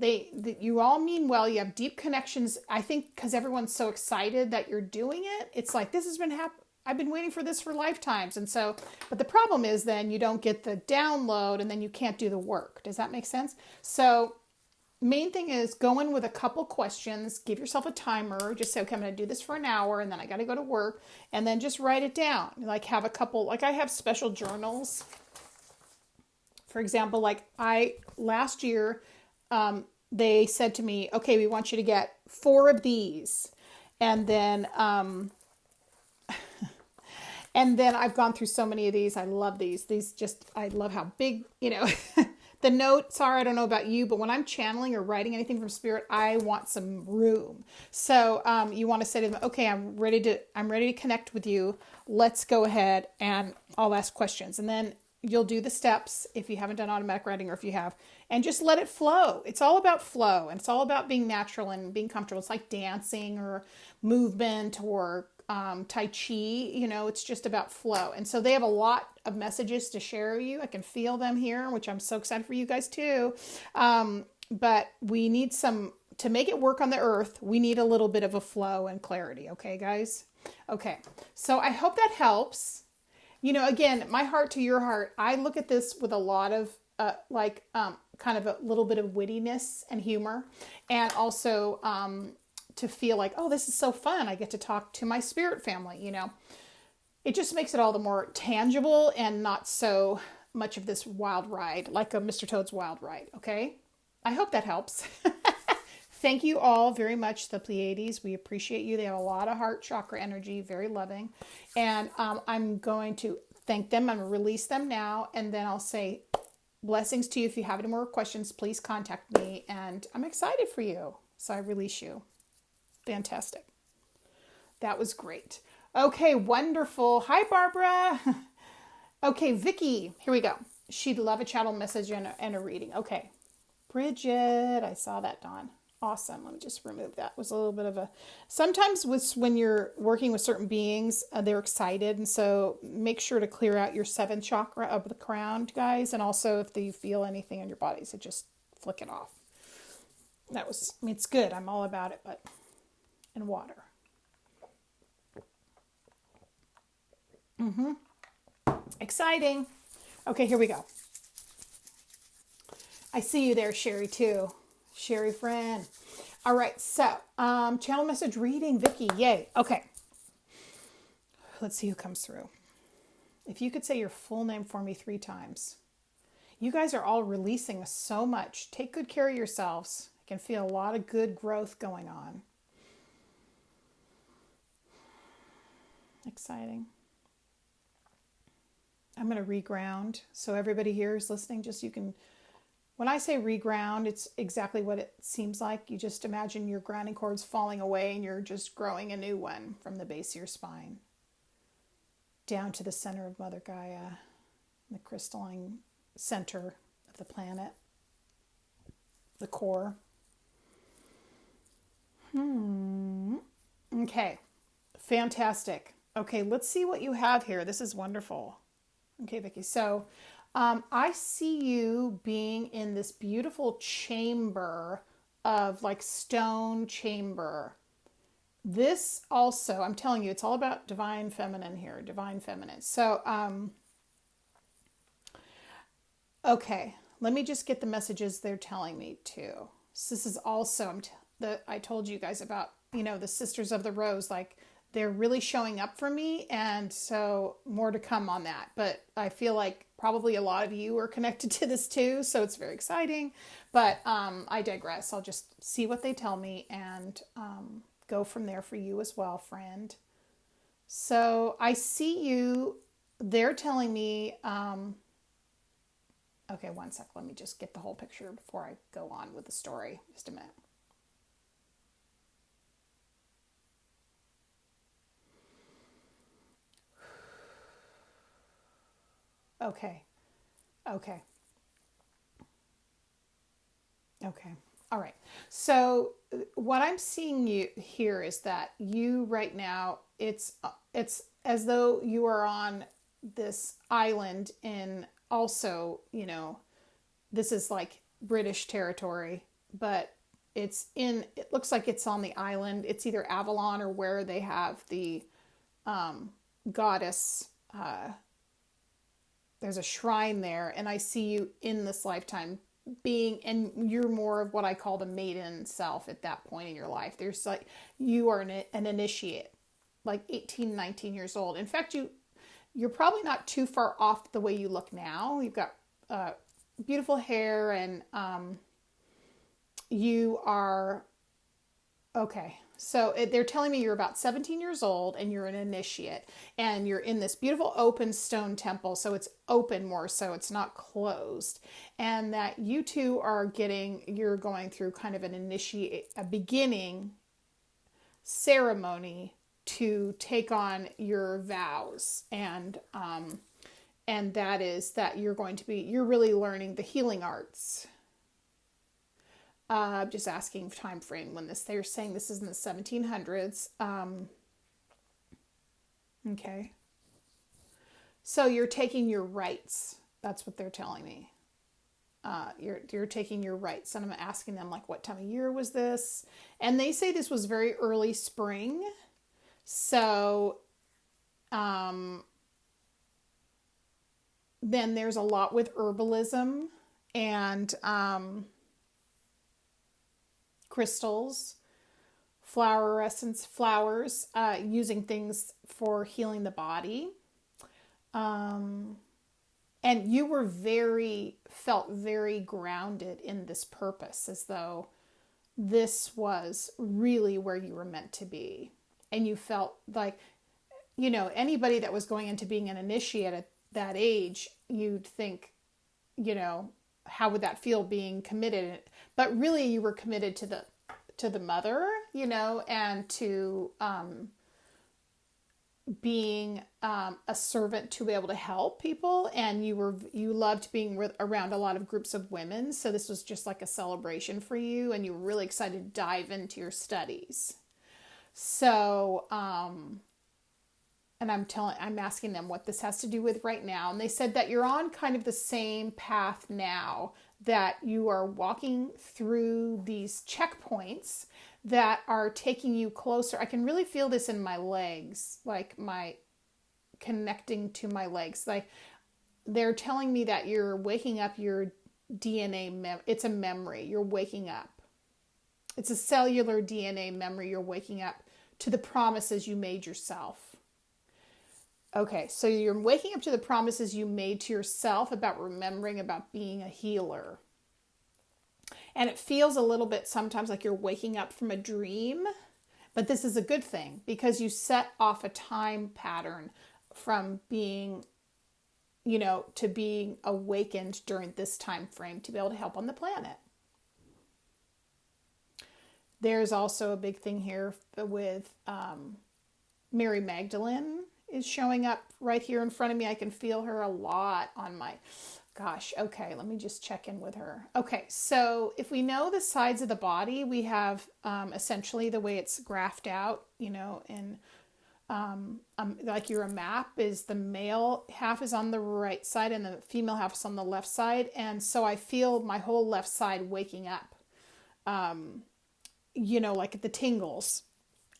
you all mean well, you have deep connections. I think because everyone's so excited that you're doing it, it's like, this has been I've been waiting for this for lifetimes. And so, but the problem is then you don't get the download and then you can't do the work. Does that make sense? So main thing is go in with a couple questions, give yourself a timer, just say, okay, I'm going to do this for an hour and then I got to go to work, and then just write it down. Like have a couple, like I have special journals. For example, like last year, they said to me, okay, we want you to get 4 of these. And then, and then I've gone through so many of these. I love these. I love how big, the notes are. I don't know about you, but when I'm channeling or writing anything from spirit, I want some room. So you want to say to them, okay, I'm ready to connect with you. Let's go ahead and I'll ask questions. And then you'll do the steps if you haven't done automatic writing or if you have, and just let it flow. It's all about flow and it's all about being natural and being comfortable. It's like dancing or movement or Tai Chi, it's just about flow. And so they have a lot of messages to share with you. I can feel them here, which I'm so excited for you guys too. But we need to make it work on the earth, we need a little bit of a flow and clarity. Okay, guys? Okay. So I hope that helps. Again, my heart to your heart, I look at this with a lot of kind of a little bit of wittiness and humor, and also to feel like, oh, this is so fun. I get to talk to my spirit family, It just makes it all the more tangible and not so much of this wild ride, like a Mr. Toad's Wild Ride, okay? I hope that helps. Thank you all very much, the Pleiades. We appreciate you. They have a lot of heart chakra energy, very loving. And I'm going to thank them and release them now. And then I'll say blessings to you. If you have any more questions, please contact me. And I'm excited for you. So I release you. Fantastic. That was great. Okay, wonderful. Hi, Barbara. Okay, Vicky. Here we go. She'd love a channel message and a reading. Okay. Bridget. I saw that, Dawn. Awesome. Let me just remove that. It was a little bit of a. Sometimes when you're working with certain beings, they're excited, and so make sure to clear out your seventh chakra of the crown, guys. And also, if you feel anything in your body, so just flick it off. That was. I mean, it's good. I'm all about it, but in water. Exciting. Okay, here we go. I see you there, Sherry, too. Sherry friend. All right, so channel message reading, Vicky. Yay. Okay. Let's see who comes through. If you could say your full name for me 3 times. You guys are all releasing so much. Take good care of yourselves. I can feel a lot of good growth going on. Exciting. I'm going to reground. So everybody here is listening, just you can, when I say reground, it's exactly what it seems like. You just imagine your grounding cords falling away and you're just growing a new one from the base of your spine down to the center of Mother Gaia, the crystalline center of the planet, the core. Okay, fantastic. Okay, let's see what you have here. This is wonderful. Okay, Vicky. So I see you being in this beautiful chamber of like stone chamber. This also, I'm telling you, it's all about divine feminine here, divine feminine. So, okay, let me just get the messages they're telling me too. So this is also, I told you guys about, the Sisters of the Rose, like they're really showing up for me. And so more to come on that. But I feel like probably a lot of you are connected to this too. So it's very exciting. But I digress. I'll just see what they tell me and go from there for you as well, friend. So I see you. They're telling me, okay, one sec. Let me just get the whole picture before I go on with the story. Just a minute. Okay. All right. So what I'm seeing you here is that you right now, it's as though you are on this island in also, this is like British territory, but it looks like it's on the island. It's either Avalon or where they have the goddess, there's a shrine there, and I see you in this lifetime and you're more of what I call the maiden self at that point in your life. There's like, you are an initiate, like 18, 19 years old. In fact, you're probably not too far off the way you look now. You've got beautiful hair and you are, okay. So they're telling me you're about 17 years old and you're an initiate and you're in this beautiful open stone temple. So it's open more so it's not closed. And that you two you're going through kind of a beginning ceremony to take on your vows. And that is that you're really learning the healing arts. Just asking time frame when they're saying this is in the 1700s. Okay. So you're taking your rights. That's what they're telling me. You're taking your rights. And I'm asking them like, what time of year was this? And they say this was very early spring. So, then there's a lot with herbalism and, crystals, flower essence, flowers, using things for healing the body. And you felt very grounded in this purpose, as though this was really where you were meant to be. And you felt like, anybody that was going into being an initiate at that age, you'd think, how would that feel being committed? But really you were committed to the mother, and to, being a servant to be able to help people, and you loved being around a lot of groups of women, so this was just like a celebration for you, and you were really excited to dive into your studies. So and I'm asking them what this has to do with right now, and they said that you're on kind of the same path now, that you are walking through these checkpoints that are taking you closer. I can really feel this in my legs, like my connecting to my legs. Like they're telling me that you're waking up your DNA. It's a memory. You're waking up. It's a cellular DNA memory. You're waking up to the promises you made yourself. Okay, so you're waking up to the promises you made to yourself about remembering about being a healer. And it feels a little bit sometimes like you're waking up from a dream, but this is a good thing because you set off a time pattern from being, to being awakened during this time frame to be able to help on the planet. There's also a big thing here with Mary Magdalene is showing up right here in front of me. I can feel her a lot on my... Gosh, okay, let me just check in with her. Okay, so if we know the sides of the body, we have essentially the way it's graphed out, and like you're a map, is the male half is on the right side and the female half is on the left side. And so I feel my whole left side waking up, like the tingles.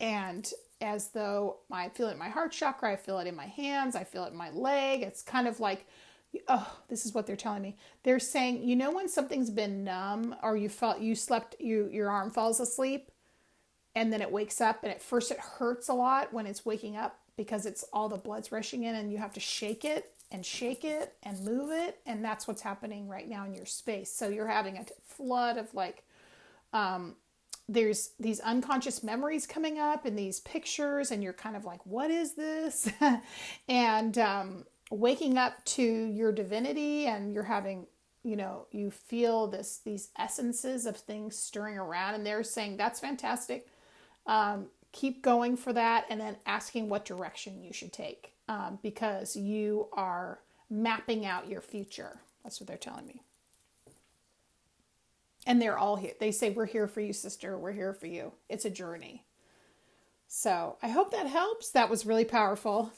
And as though I feel it in my heart chakra, I feel it in my hands, I feel it in my leg. It's kind of like, oh, this is what they're telling me. They're saying, when something's been numb or you slept, your arm falls asleep and then it wakes up, and at first it hurts a lot when it's waking up because it's all the blood's rushing in and you have to shake it and move it. And that's what's happening right now in your space. So you're having a flood of there's these unconscious memories coming up in these pictures, and you're kind of like, what is this? And waking up to your divinity, and you're having, you feel these essences of things stirring around, and they're saying that's fantastic. Keep going for that, and then asking what direction you should take, because you are mapping out your future. That's what they're telling me. And they're all here. They say, we're here for you, sister. We're here for you. It's a journey. So I hope that helps. That was really powerful.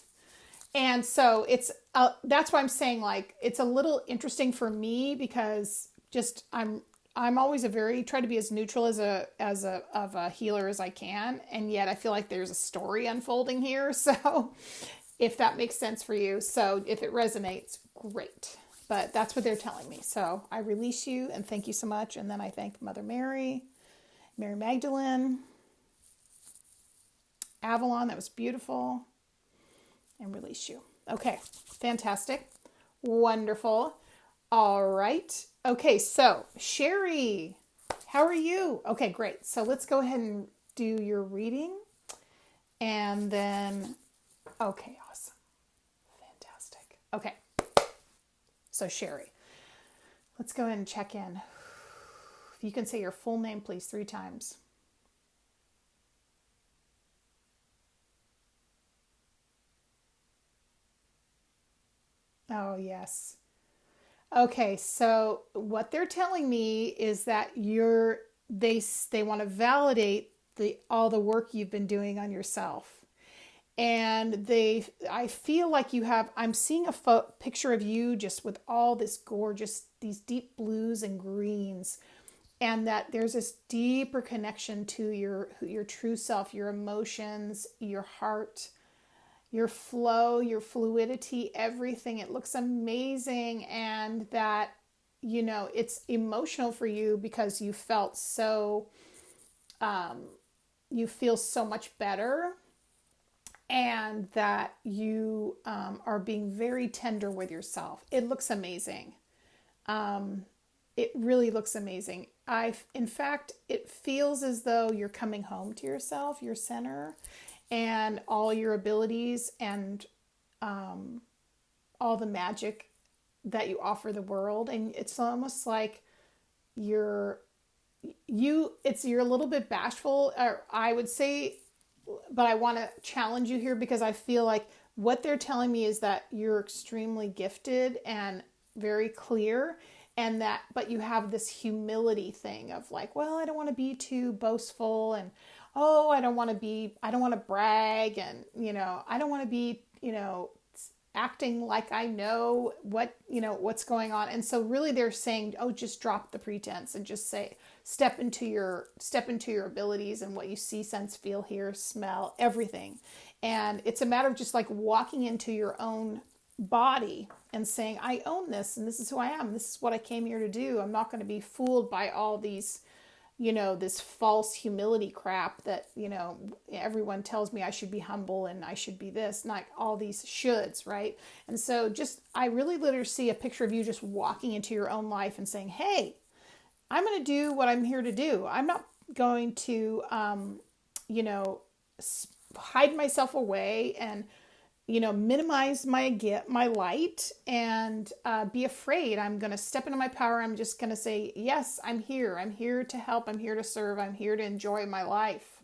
And so it's, that's why I'm saying it's a little interesting for me, because just, I'm always try to be as neutral of a healer as I can. And yet I feel like there's a story unfolding here. So if that makes sense for you. So if it resonates, great. But that's what they're telling me. So I release you and thank you so much. And then I thank Mother Mary, Mary Magdalene, Avalon, that was beautiful, and release you. Okay, fantastic. Wonderful. All right. Okay, so Sherry, how are you? Okay, great. So let's go ahead and do your reading. And then, okay, awesome. Fantastic. Okay. So Sherry, let's go ahead and check in. If you can say your full name, please, 3 times. Oh, yes. Okay, so what they're telling me is that they want to validate all the work you've been doing on yourself. And I feel like I'm seeing a picture of you just with all this gorgeous, these deep blues and greens, and that there's this deeper connection to your true self, your emotions, your heart, your flow, your fluidity, everything. It looks amazing. And that, it's emotional for you because you felt so, you feel so much better. And that you are being very tender with yourself. It looks amazing. It really looks amazing. In fact, it feels as though you're coming home to yourself, your center, and all your abilities, and all the magic that you offer the world. And it's almost like you're a little bit bashful, or I would say but I want to challenge you here because I feel like what they're telling me is that you're extremely gifted and very clear, and that, but you have this humility thing of like, well, I don't want to be too boastful, and oh, I don't want to brag, and I don't want to be, acting like I know what's going on. And so really they're saying, oh, just drop the pretense and just say, step into your abilities and what you see, sense, feel, hear, smell, everything. And it's a matter of just like walking into your own body and saying, I own this, and this is who I am. This is what I came here to do. I'm not going to be fooled by all these, this false humility crap that, everyone tells me I should be humble and I should be this, not all these shoulds, right? And so I really literally see a picture of you just walking into your own life and saying, hey, I'm going to do what I'm here to do. I'm not going to, hide myself away and, minimize my light and be afraid. I'm going to step into my power. I'm just going to say, yes, I'm here. I'm here to help. I'm here to serve. I'm here to enjoy my life,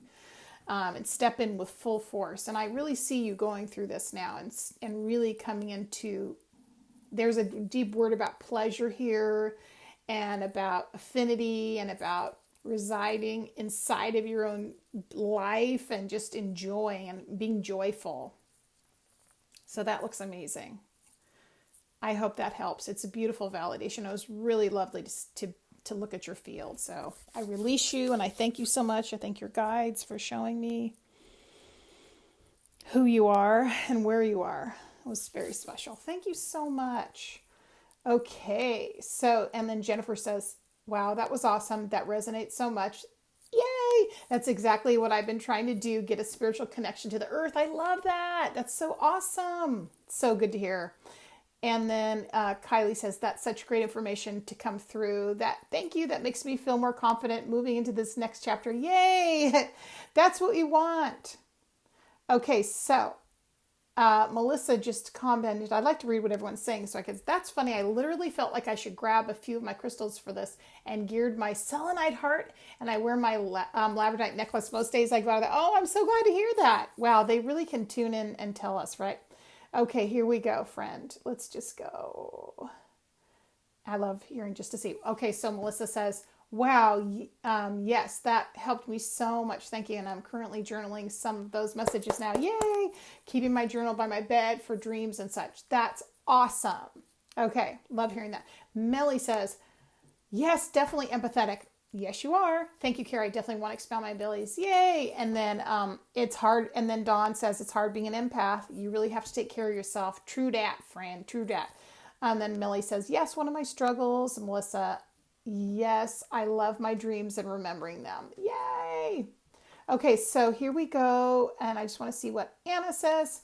and step in with full force. And I really see you going through this now and really coming into, there's a deep word about pleasure here and about affinity and about residing inside of your own life and just enjoying and being joyful. So that looks amazing. I hope that helps. It's a beautiful validation. It was really lovely to look at your field. So I release you and I thank you so much. I thank your guides for showing me who you are and where you are. It was very special. Thank you so much. Okay. So, and then Jennifer says, wow, that was awesome. That resonates so much. Yay! That's exactly what I've been trying to do, get a spiritual connection to the earth. I love that. That's so awesome. So good to hear. And then Kylie says, that's such great information to come through. Thank you. That makes me feel more confident moving into this next chapter. Yay! That's what we want. Okay, so Melissa just commented, I'd like to read what everyone's saying that's funny. I literally felt like I should grab a few of my crystals for this and geared my selenite heart, and I wear my labradorite necklace most days I go out of that. Oh, I'm so glad to hear that. Wow, they really can tune in and tell us, right? Okay, here we go, friend. Let's just go. I love hearing just to see. Okay, so Melissa says, wow, yes, that helped me so much. Thank you. And I'm currently journaling some of those messages now. Yay! Keeping my journal by my bed for dreams and such. That's awesome. Okay, love hearing that. Melly says, yes, definitely empathetic. Yes, you are. Thank you, Carey. I definitely want to expand my abilities. Yay! And then it's hard. And then Dawn says it's hard being an empath. You really have to take care of yourself. True dat, friend. True dat. And then Millie says, yes, one of my struggles. And Melissa, yes, I love my dreams and remembering them. Yay! Okay, so here we go. And I just want to see what Anna says.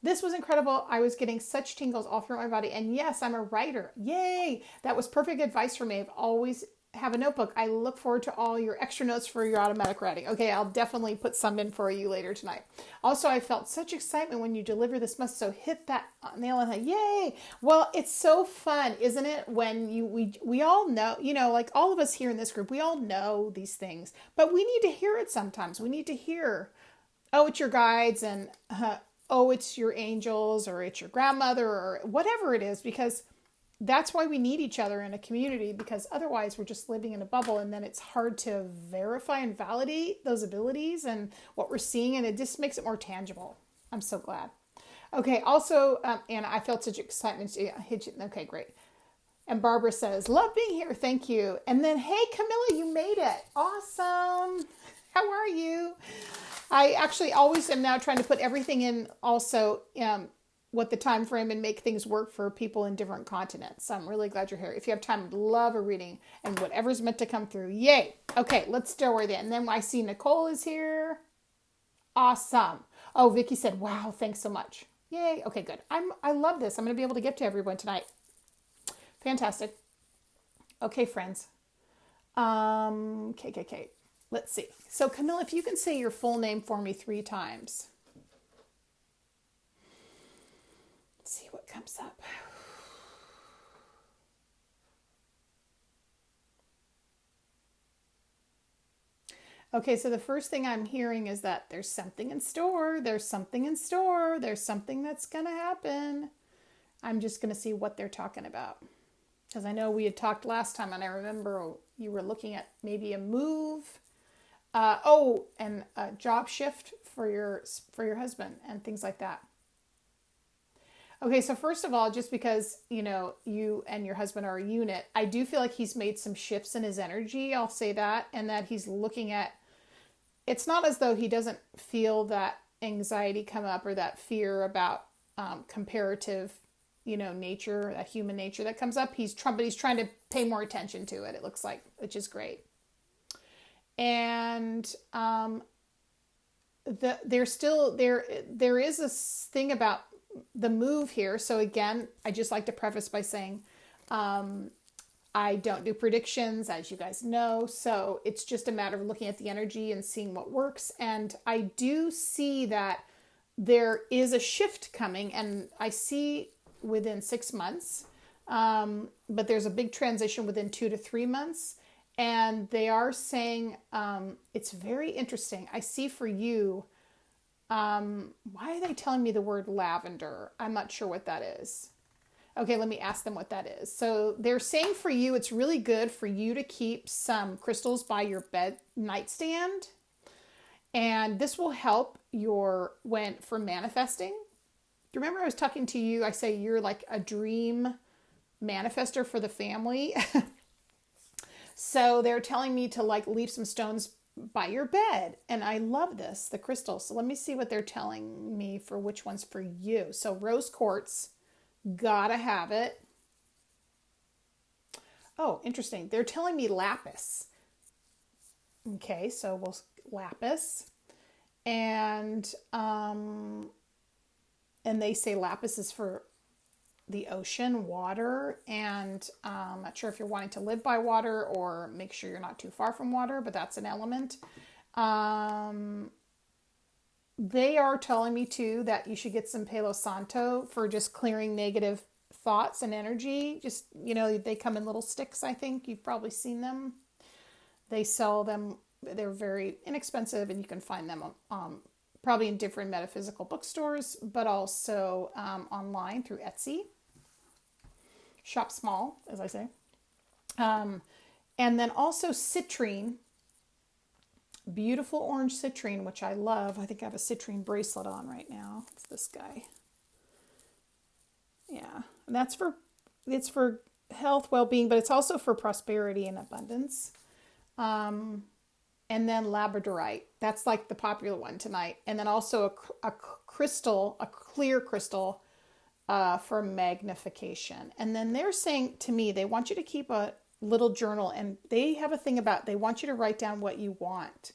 This was incredible. I was getting such tingles all throughout my body. And yes, I'm a writer. Yay! That was perfect advice for me. I've always have a notebook. I look forward to all your extra notes for your automatic writing. Okay, I'll definitely put some in for you later tonight. Also, I felt such excitement when you deliver this message. So hit that nail on the head. Yay! Well, it's so fun, isn't it? When we all know, like all of us here in this group, we all know these things, but we need to hear it sometimes. We need to hear, oh, it's your guides, and oh, it's your angels, or it's your grandmother, or whatever it is, because that's why we need each other in a community, because otherwise we're just living in a bubble, and then it's hard to verify and validate those abilities and what we're seeing, and it just makes it more tangible. I'm so glad. Okay, also, Anna, I felt such excitement. Okay, great. And Barbara says, love being here. Thank you. And then, hey, Camilla, you made it. Awesome. How are you? I actually always am now trying to put everything in also, what the time frame and make things work for people in different continents. So I'm really glad you're here. If you have time, I'd love a reading and whatever's meant to come through. Yay. Okay, let's start with it. And then I see Nicole is here. Awesome. Oh, Vicky said, wow, thanks so much. Yay. Okay, good. I love this. I'm going to be able to get to everyone tonight. Fantastic. Okay, friends. Okay. Let's see. So Camilla, if you can say your full name for me 3 times. See what comes up. Okay, so the first thing I'm hearing is that there's something in store. There's something in store. There's something that's going to happen. I'm just going to see what they're talking about. Because I know we had talked last time, and I remember you were looking at maybe a move. And a job shift for your husband and things like that. Okay, so first of all, just because, you and your husband are a unit, I do feel like he's made some shifts in his energy, I'll say that, and that he's looking at, it's not as though he doesn't feel that anxiety come up or that fear about comparative, nature, that human nature that comes up. He's trying to pay more attention to it, it looks like, which is great. And there is this thing about the move here. So again, I just like to preface by saying, I don't do predictions, as you guys know. So it's just a matter of looking at the energy and seeing what works. And I do see that there is a shift coming, and I see within 6 months, but there's a big transition within 2 to 3 months. And they are saying, it's very interesting. I see for you, why are they telling me the word lavender? I'm not sure what that is. Okay, let me ask them what that is. So they're saying for you, it's really good for you to keep some crystals by your bed nightstand. And this will help for manifesting. Do you remember I was talking to you? I say you're like a dream manifester for the family. So they're telling me to leave some stones by your bed. And I love this, the crystals. So let me see what they're telling me for which one's for you. So rose quartz, gotta have it. Oh, interesting. They're telling me lapis. Okay, so lapis. And they say lapis is for the ocean, water, and I'm not sure if you're wanting to live by water or make sure you're not too far from water, but that's an element. They are telling me too that you should get some Palo Santo for just clearing negative thoughts and energy. Just, they come in little sticks, I think. You've probably seen them. They sell them. They're very inexpensive, and you can find them probably in different metaphysical bookstores, but also online through Etsy. Shop small, as I say. And then also citrine, beautiful orange citrine, which I love. I think I have a citrine bracelet on right now. It's this guy. Yeah, and it's for health, well-being, but it's also for prosperity and abundance. And then labradorite. That's like the popular one tonight. And then also a crystal, a clear crystal for magnification. And then they're saying to me, they want you to keep a little journal, and they have a thing about, they want you to write down what you want.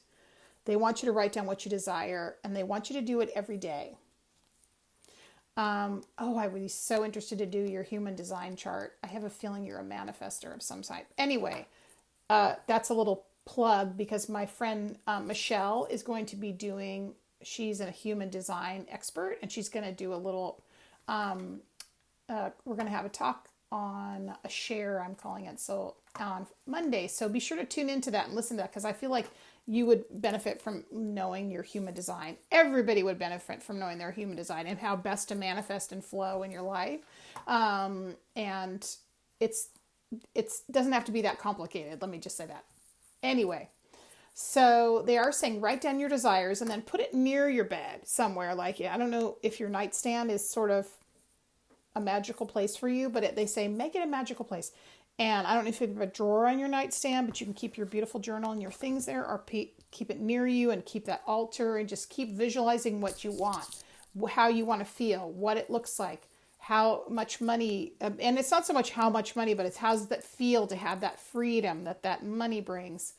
They want you to write down what you desire, and they want you to do it every day. I would be so interested to do your human design chart. I have a feeling you're a manifester of some type. Anyway, that's a little plug because my friend Michelle is going to be she's a human design expert, and she's going to do a little, we're going to have a talk on a share, I'm calling it, so on Monday. So be sure to tune into that and listen to that, because I feel like you would benefit from knowing your human design. Everybody would benefit from knowing their human design and how best to manifest and flow in your life. And it doesn't have to be that complicated. Let me just say that. Anyway, so they are saying write down your desires and then put it near your bed somewhere. Like, I don't know if your nightstand is sort of a magical place for you, but they say make it a magical place. And I don't know if you have a drawer on your nightstand, but you can keep your beautiful journal and your things there, or keep it near you and keep that altar, and just keep visualizing what you want, how you want to feel, what it looks like, how much money, and it's not so much how much money, but it's how does that feel to have that freedom that money brings.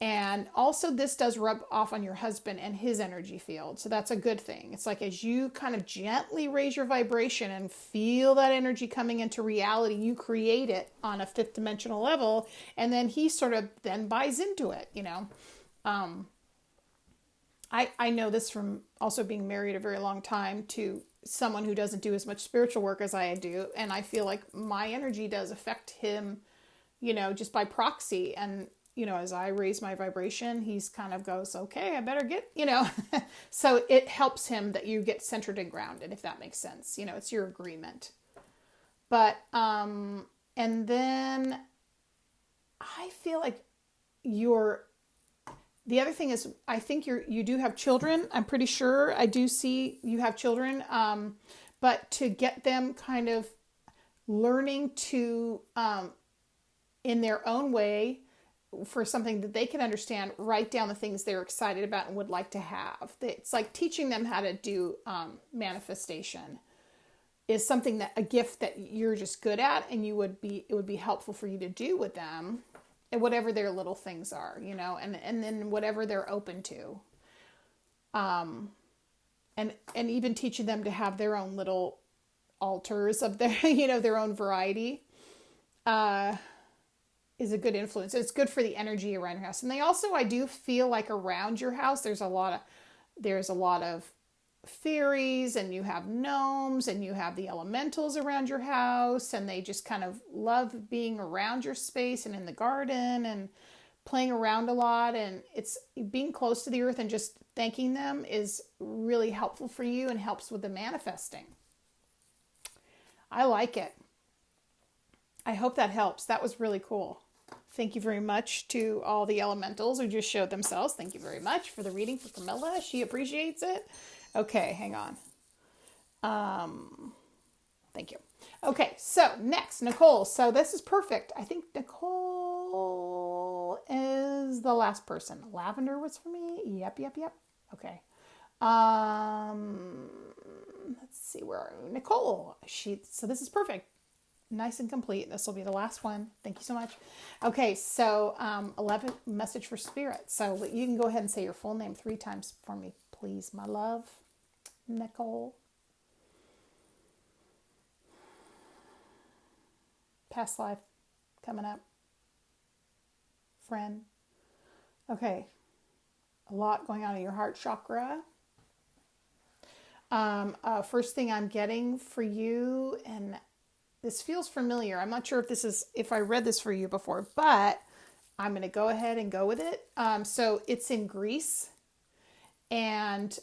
And also this does rub off on your husband and his energy field. So that's a good thing. It's like as you kind of gently raise your vibration and feel that energy coming into reality, you create it on a fifth dimensional level. And then he sort of then buys into it, I know this from also being married a very long time to someone who doesn't do as much spiritual work as I do. And I feel like my energy does affect him, just by proxy. And as I raise my vibration, he's kind of goes, okay, I better get, so it helps him that you get centered and grounded, if that makes sense. It's your agreement. But, and then I feel like the other thing is, I think you do have children. I'm pretty sure I do see you have children. But to get them kind of learning to, in their own way, for something that they can understand, write down the things they're excited about and would like to have. It's like teaching them how to do manifestation is something a gift that you're just good at, and it would be helpful for you to do with them, and whatever their little things are, and then whatever they're open to. And even teaching them to have their own little altars of their, their own variety, is a good influence. It's good for the energy around your house. And I do feel like around your house, there's a lot of fairies, and you have gnomes, and you have the elementals around your house, and they just kind of love being around your space and in the garden and playing around a lot. And it's being close to the earth and just thanking them is really helpful for you and helps with the manifesting. I like it. I hope that helps. That was really cool. Thank you very much to all the elementals who just showed themselves. Thank you very much for the reading for Camilla. She appreciates it. Okay, hang on. Thank you. Okay, so next, Nicole. So this is perfect. I think Nicole is the last person. Lavender was for me. Yep. Okay. Let's see, where are we? Nicole. So this is perfect. Nice and complete. This will be the last one. Thank you so much. Okay, so 11, message for spirit. So you can go ahead and say your full name 3 times for me, please, my love. Nicole. Past life coming up. Friend. Okay. A lot going on in your heart chakra. First thing I'm getting for you, and this feels familiar. I'm not sure if I read this for you before, but I'm going to go ahead and go with it. So it's in Greece, and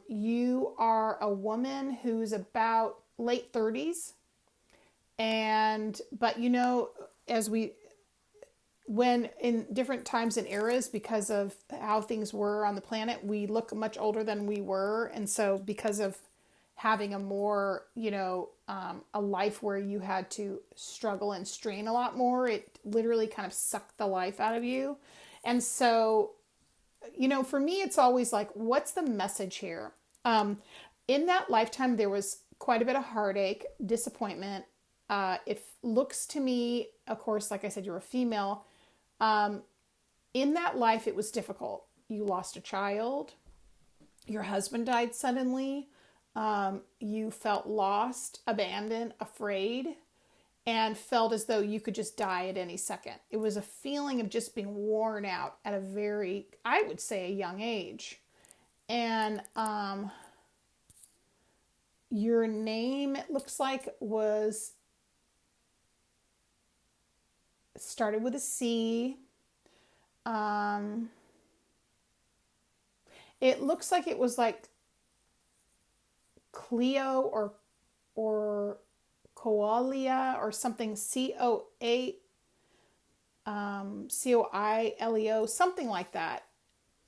you are a woman who's about late 30s, but when in different times and eras, because of how things were on the planet, we look much older than we were. And so because of having a more, a life where you had to struggle and strain a lot more, it literally kind of sucked the life out of you. And so, for me, it's always like, what's the message here? In that lifetime, there was quite a bit of heartache, disappointment. It looks to me, of course, like I said, you're a female. In that life, it was difficult. You lost a child. Your husband died suddenly. You felt lost, abandoned, afraid, and felt as though you could just die at any second. It was a feeling of just being worn out at a very, I would say, a young age. And your name, it looks like, started with a C. It looks like it was like Cleo or Coalia or something, Coileo, something like that.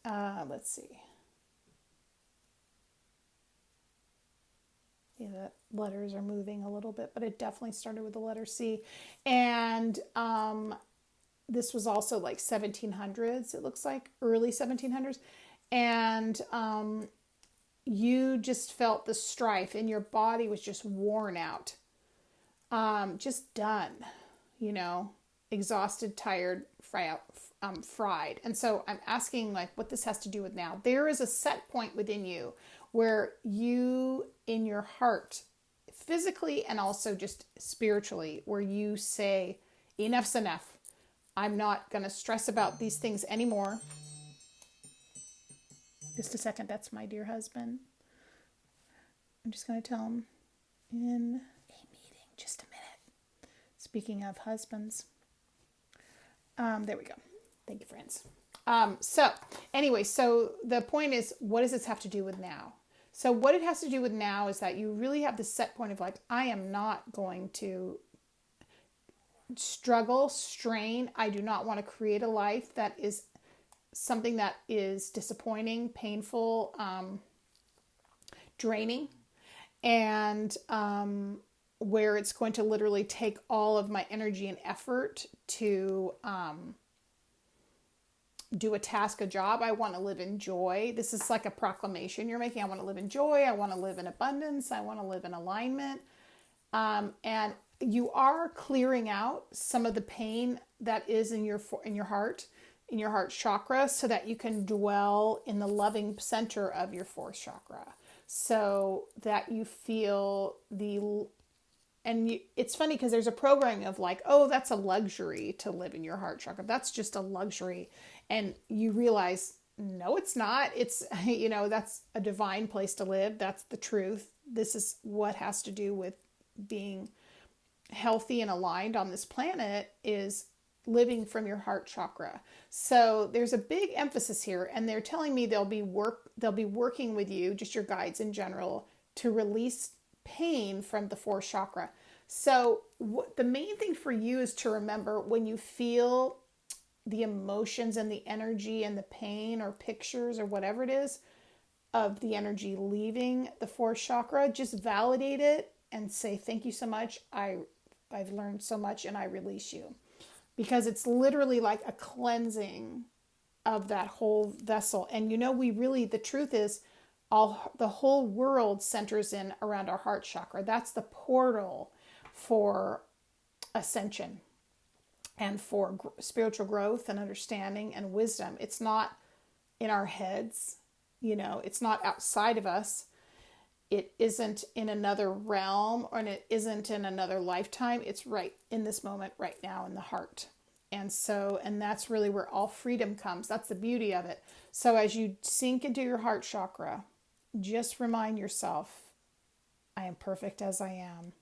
Let's see. Yeah, the letters are moving a little bit, but it definitely started with the letter C. And this was also like 1700s, it looks like, early 1700s. And you just felt the strife, and your body was just worn out, just done, exhausted, tired, fried. And so I'm asking, like, what this has to do with now. There is a set point within you where you, in your heart, physically and also just spiritually, where you say, enough's enough. I'm not going to stress about these things anymore. Just a second. That's my dear husband. I'm just going to tell him in a meeting. Just a minute. Speaking of husbands. There we go. Thank you, friends. So anyway, so the point is, what does this have to do with now? So what it has to do with now is that you really have the set point of like, I am not going to struggle, strain. I do not want to create a life that is something that is disappointing, painful, draining, and where it's going to literally take all of my energy and effort to do a task, a job. I want to live in joy. This is like a proclamation you're making. I want to live in joy. I want to live in abundance. I want to live in alignment. And you are clearing out some of the pain that is in your heart chakra, so that you can dwell in the loving center of your fourth chakra, so that you feel it's funny because there's a programming of like, oh, that's a luxury to live in your heart chakra. That's just a luxury. And you realize, no, it's not. It's, that's a divine place to live. That's the truth. This is what has to do with being healthy and aligned on this planet, is living from your heart chakra. So there's a big emphasis here, and they're telling me they'll be working with you, just your guides in general, to release pain from the fourth chakra. So the main thing for you is to remember, when you feel the emotions and the energy and the pain or pictures or whatever it is of the energy leaving the fourth chakra, just validate it and say, thank you so much. I've learned so much, and I release you. Because it's literally like a cleansing of that whole vessel. And the truth is, the whole world centers in around our heart chakra. That's the portal for ascension and for spiritual growth and understanding and wisdom. It's not in our heads, it's not outside of us. It isn't in another realm, or it isn't in another lifetime. It's right in this moment, right now, in the heart. And that's really where all freedom comes. That's the beauty of it. So as you sink into your heart chakra, just remind yourself, I am perfect as I am.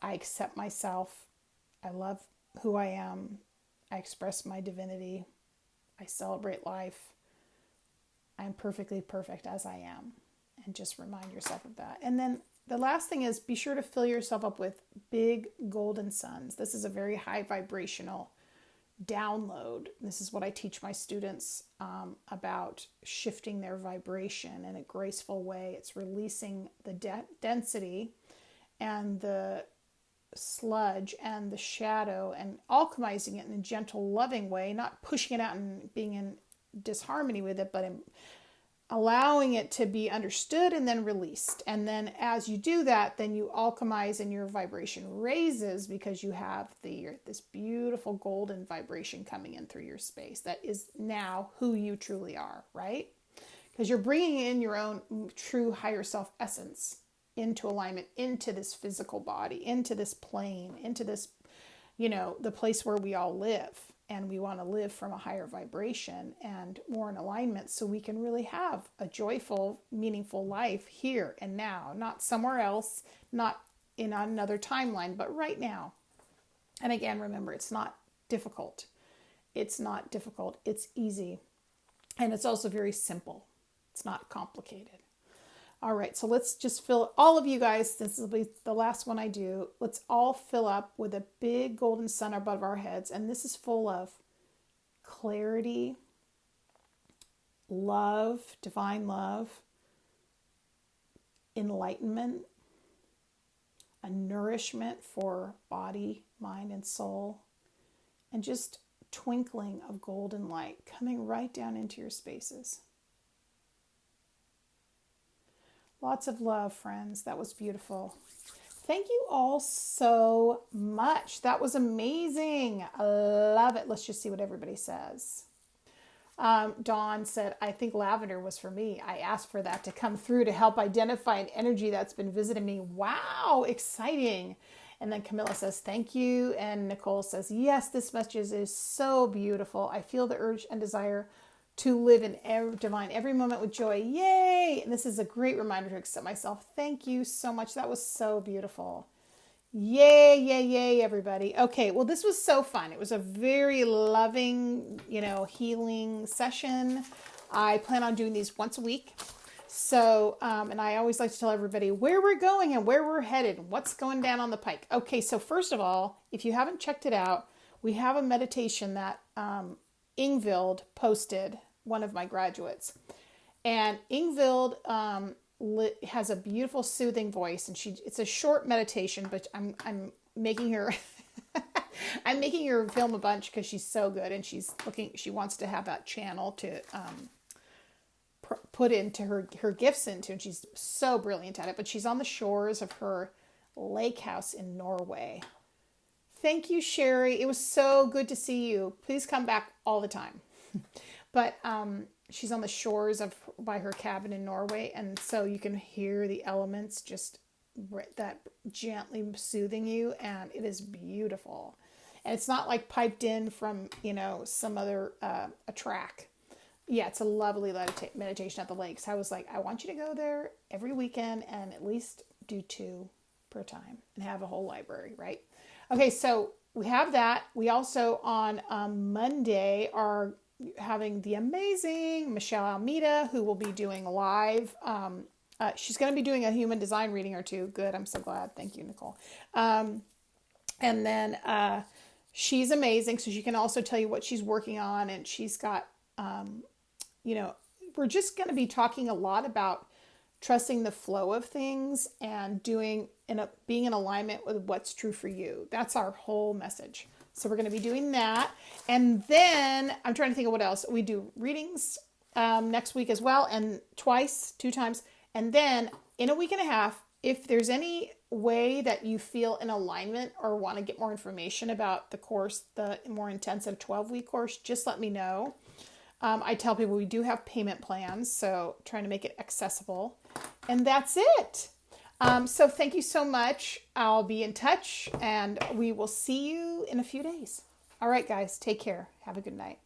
I accept myself. I love who I am. I express my divinity. I celebrate life. I'm perfectly perfect as I am. And just remind yourself of that. And then the last thing is, be sure to fill yourself up with big golden suns. This is a very high vibrational download. This is what I teach my students about shifting their vibration in a graceful way. It's releasing the density and the sludge and the shadow, and alchemizing it in a gentle, loving way, not pushing it out and being in disharmony with it, but allowing it to be understood and then released. And then as you do that, then you alchemize and your vibration raises, because you have this beautiful golden vibration coming in through your space that is now who you truly are, right? Because you're bringing in your own true higher self essence into alignment, into this physical body, into this plane, into this, the place where we all live. And we want to live from a higher vibration and more in alignment, so we can really have a joyful, meaningful life here and now, not somewhere else, not in another timeline, but right now. And again, remember, it's not difficult. It's not difficult. It's easy. And it's also very simple. It's not complicated. All right, so let's just fill, all of you guys, this will be the last one I do, let's all fill up with a big golden sun above our heads. And this is full of clarity, love, divine love, enlightenment, a nourishment for body, mind, and soul, and just twinkling of golden light coming right down into your spaces. Lots of love, friends. That was beautiful. Thank you all so much. That was amazing. I love it. Let's just see what everybody says. Dawn said, I think lavender was for me. I asked for that to come through to help identify an energy that's been visiting me. Wow, exciting. And then Camilla says, thank you. And Nicole says, yes, this message is so beautiful. I feel the urge and desire to live in every moment with joy. Yay! And this is a great reminder to accept myself. Thank you so much. That was so beautiful. Yay, yay, yay, everybody. Okay, well, this was so fun. It was a very loving, healing session. I plan on doing these once a week. So, and I always like to tell everybody where we're going and where we're headed, what's going down on the pike. Okay, so first of all, if you haven't checked it out, we have a meditation that Ingvild posted, one of my graduates. And Ingvild has a beautiful, soothing voice, and it's a short meditation, but I'm making her I'm making her film a bunch because she's so good, and she wants to have that channel to put into her gifts into, and she's so brilliant at it. But she's on the shores of her lake house in Norway. Thank you, Sherry. It was so good to see you. Please come back all the time. But she's on the shores by her cabin in Norway, and so you can hear the elements just that gently soothing you, and it is beautiful. And it's not like piped in from some other a track. Yeah, it's a lovely meditation at the lakes. I was like, I want you to go there every weekend and at least do 2 per time and have a whole library, right? Okay, so we have that. We also on Monday are having the amazing Michelle Almeida, who will be doing live. She's going to be doing a human design reading or 2. Good, I'm so glad. Thank you, Nicole. And then she's amazing, so she can also tell you what she's working on, and she's got, we're just going to be talking a lot about trusting the flow of things and being in alignment with what's true for you. That's our whole message. So we're going to be doing that. And then I'm trying to think of what else. We do readings next week as well, and 2 times. And then in a week and a half, if there's any way that you feel in alignment or want to get more information about the course, the more intensive 12-week course, just let me know. I tell people we do have payment plans, so trying to make it accessible. And that's it. So thank you so much. I'll be in touch, and we will see you in a few days. All right, guys, take care. Have a good night.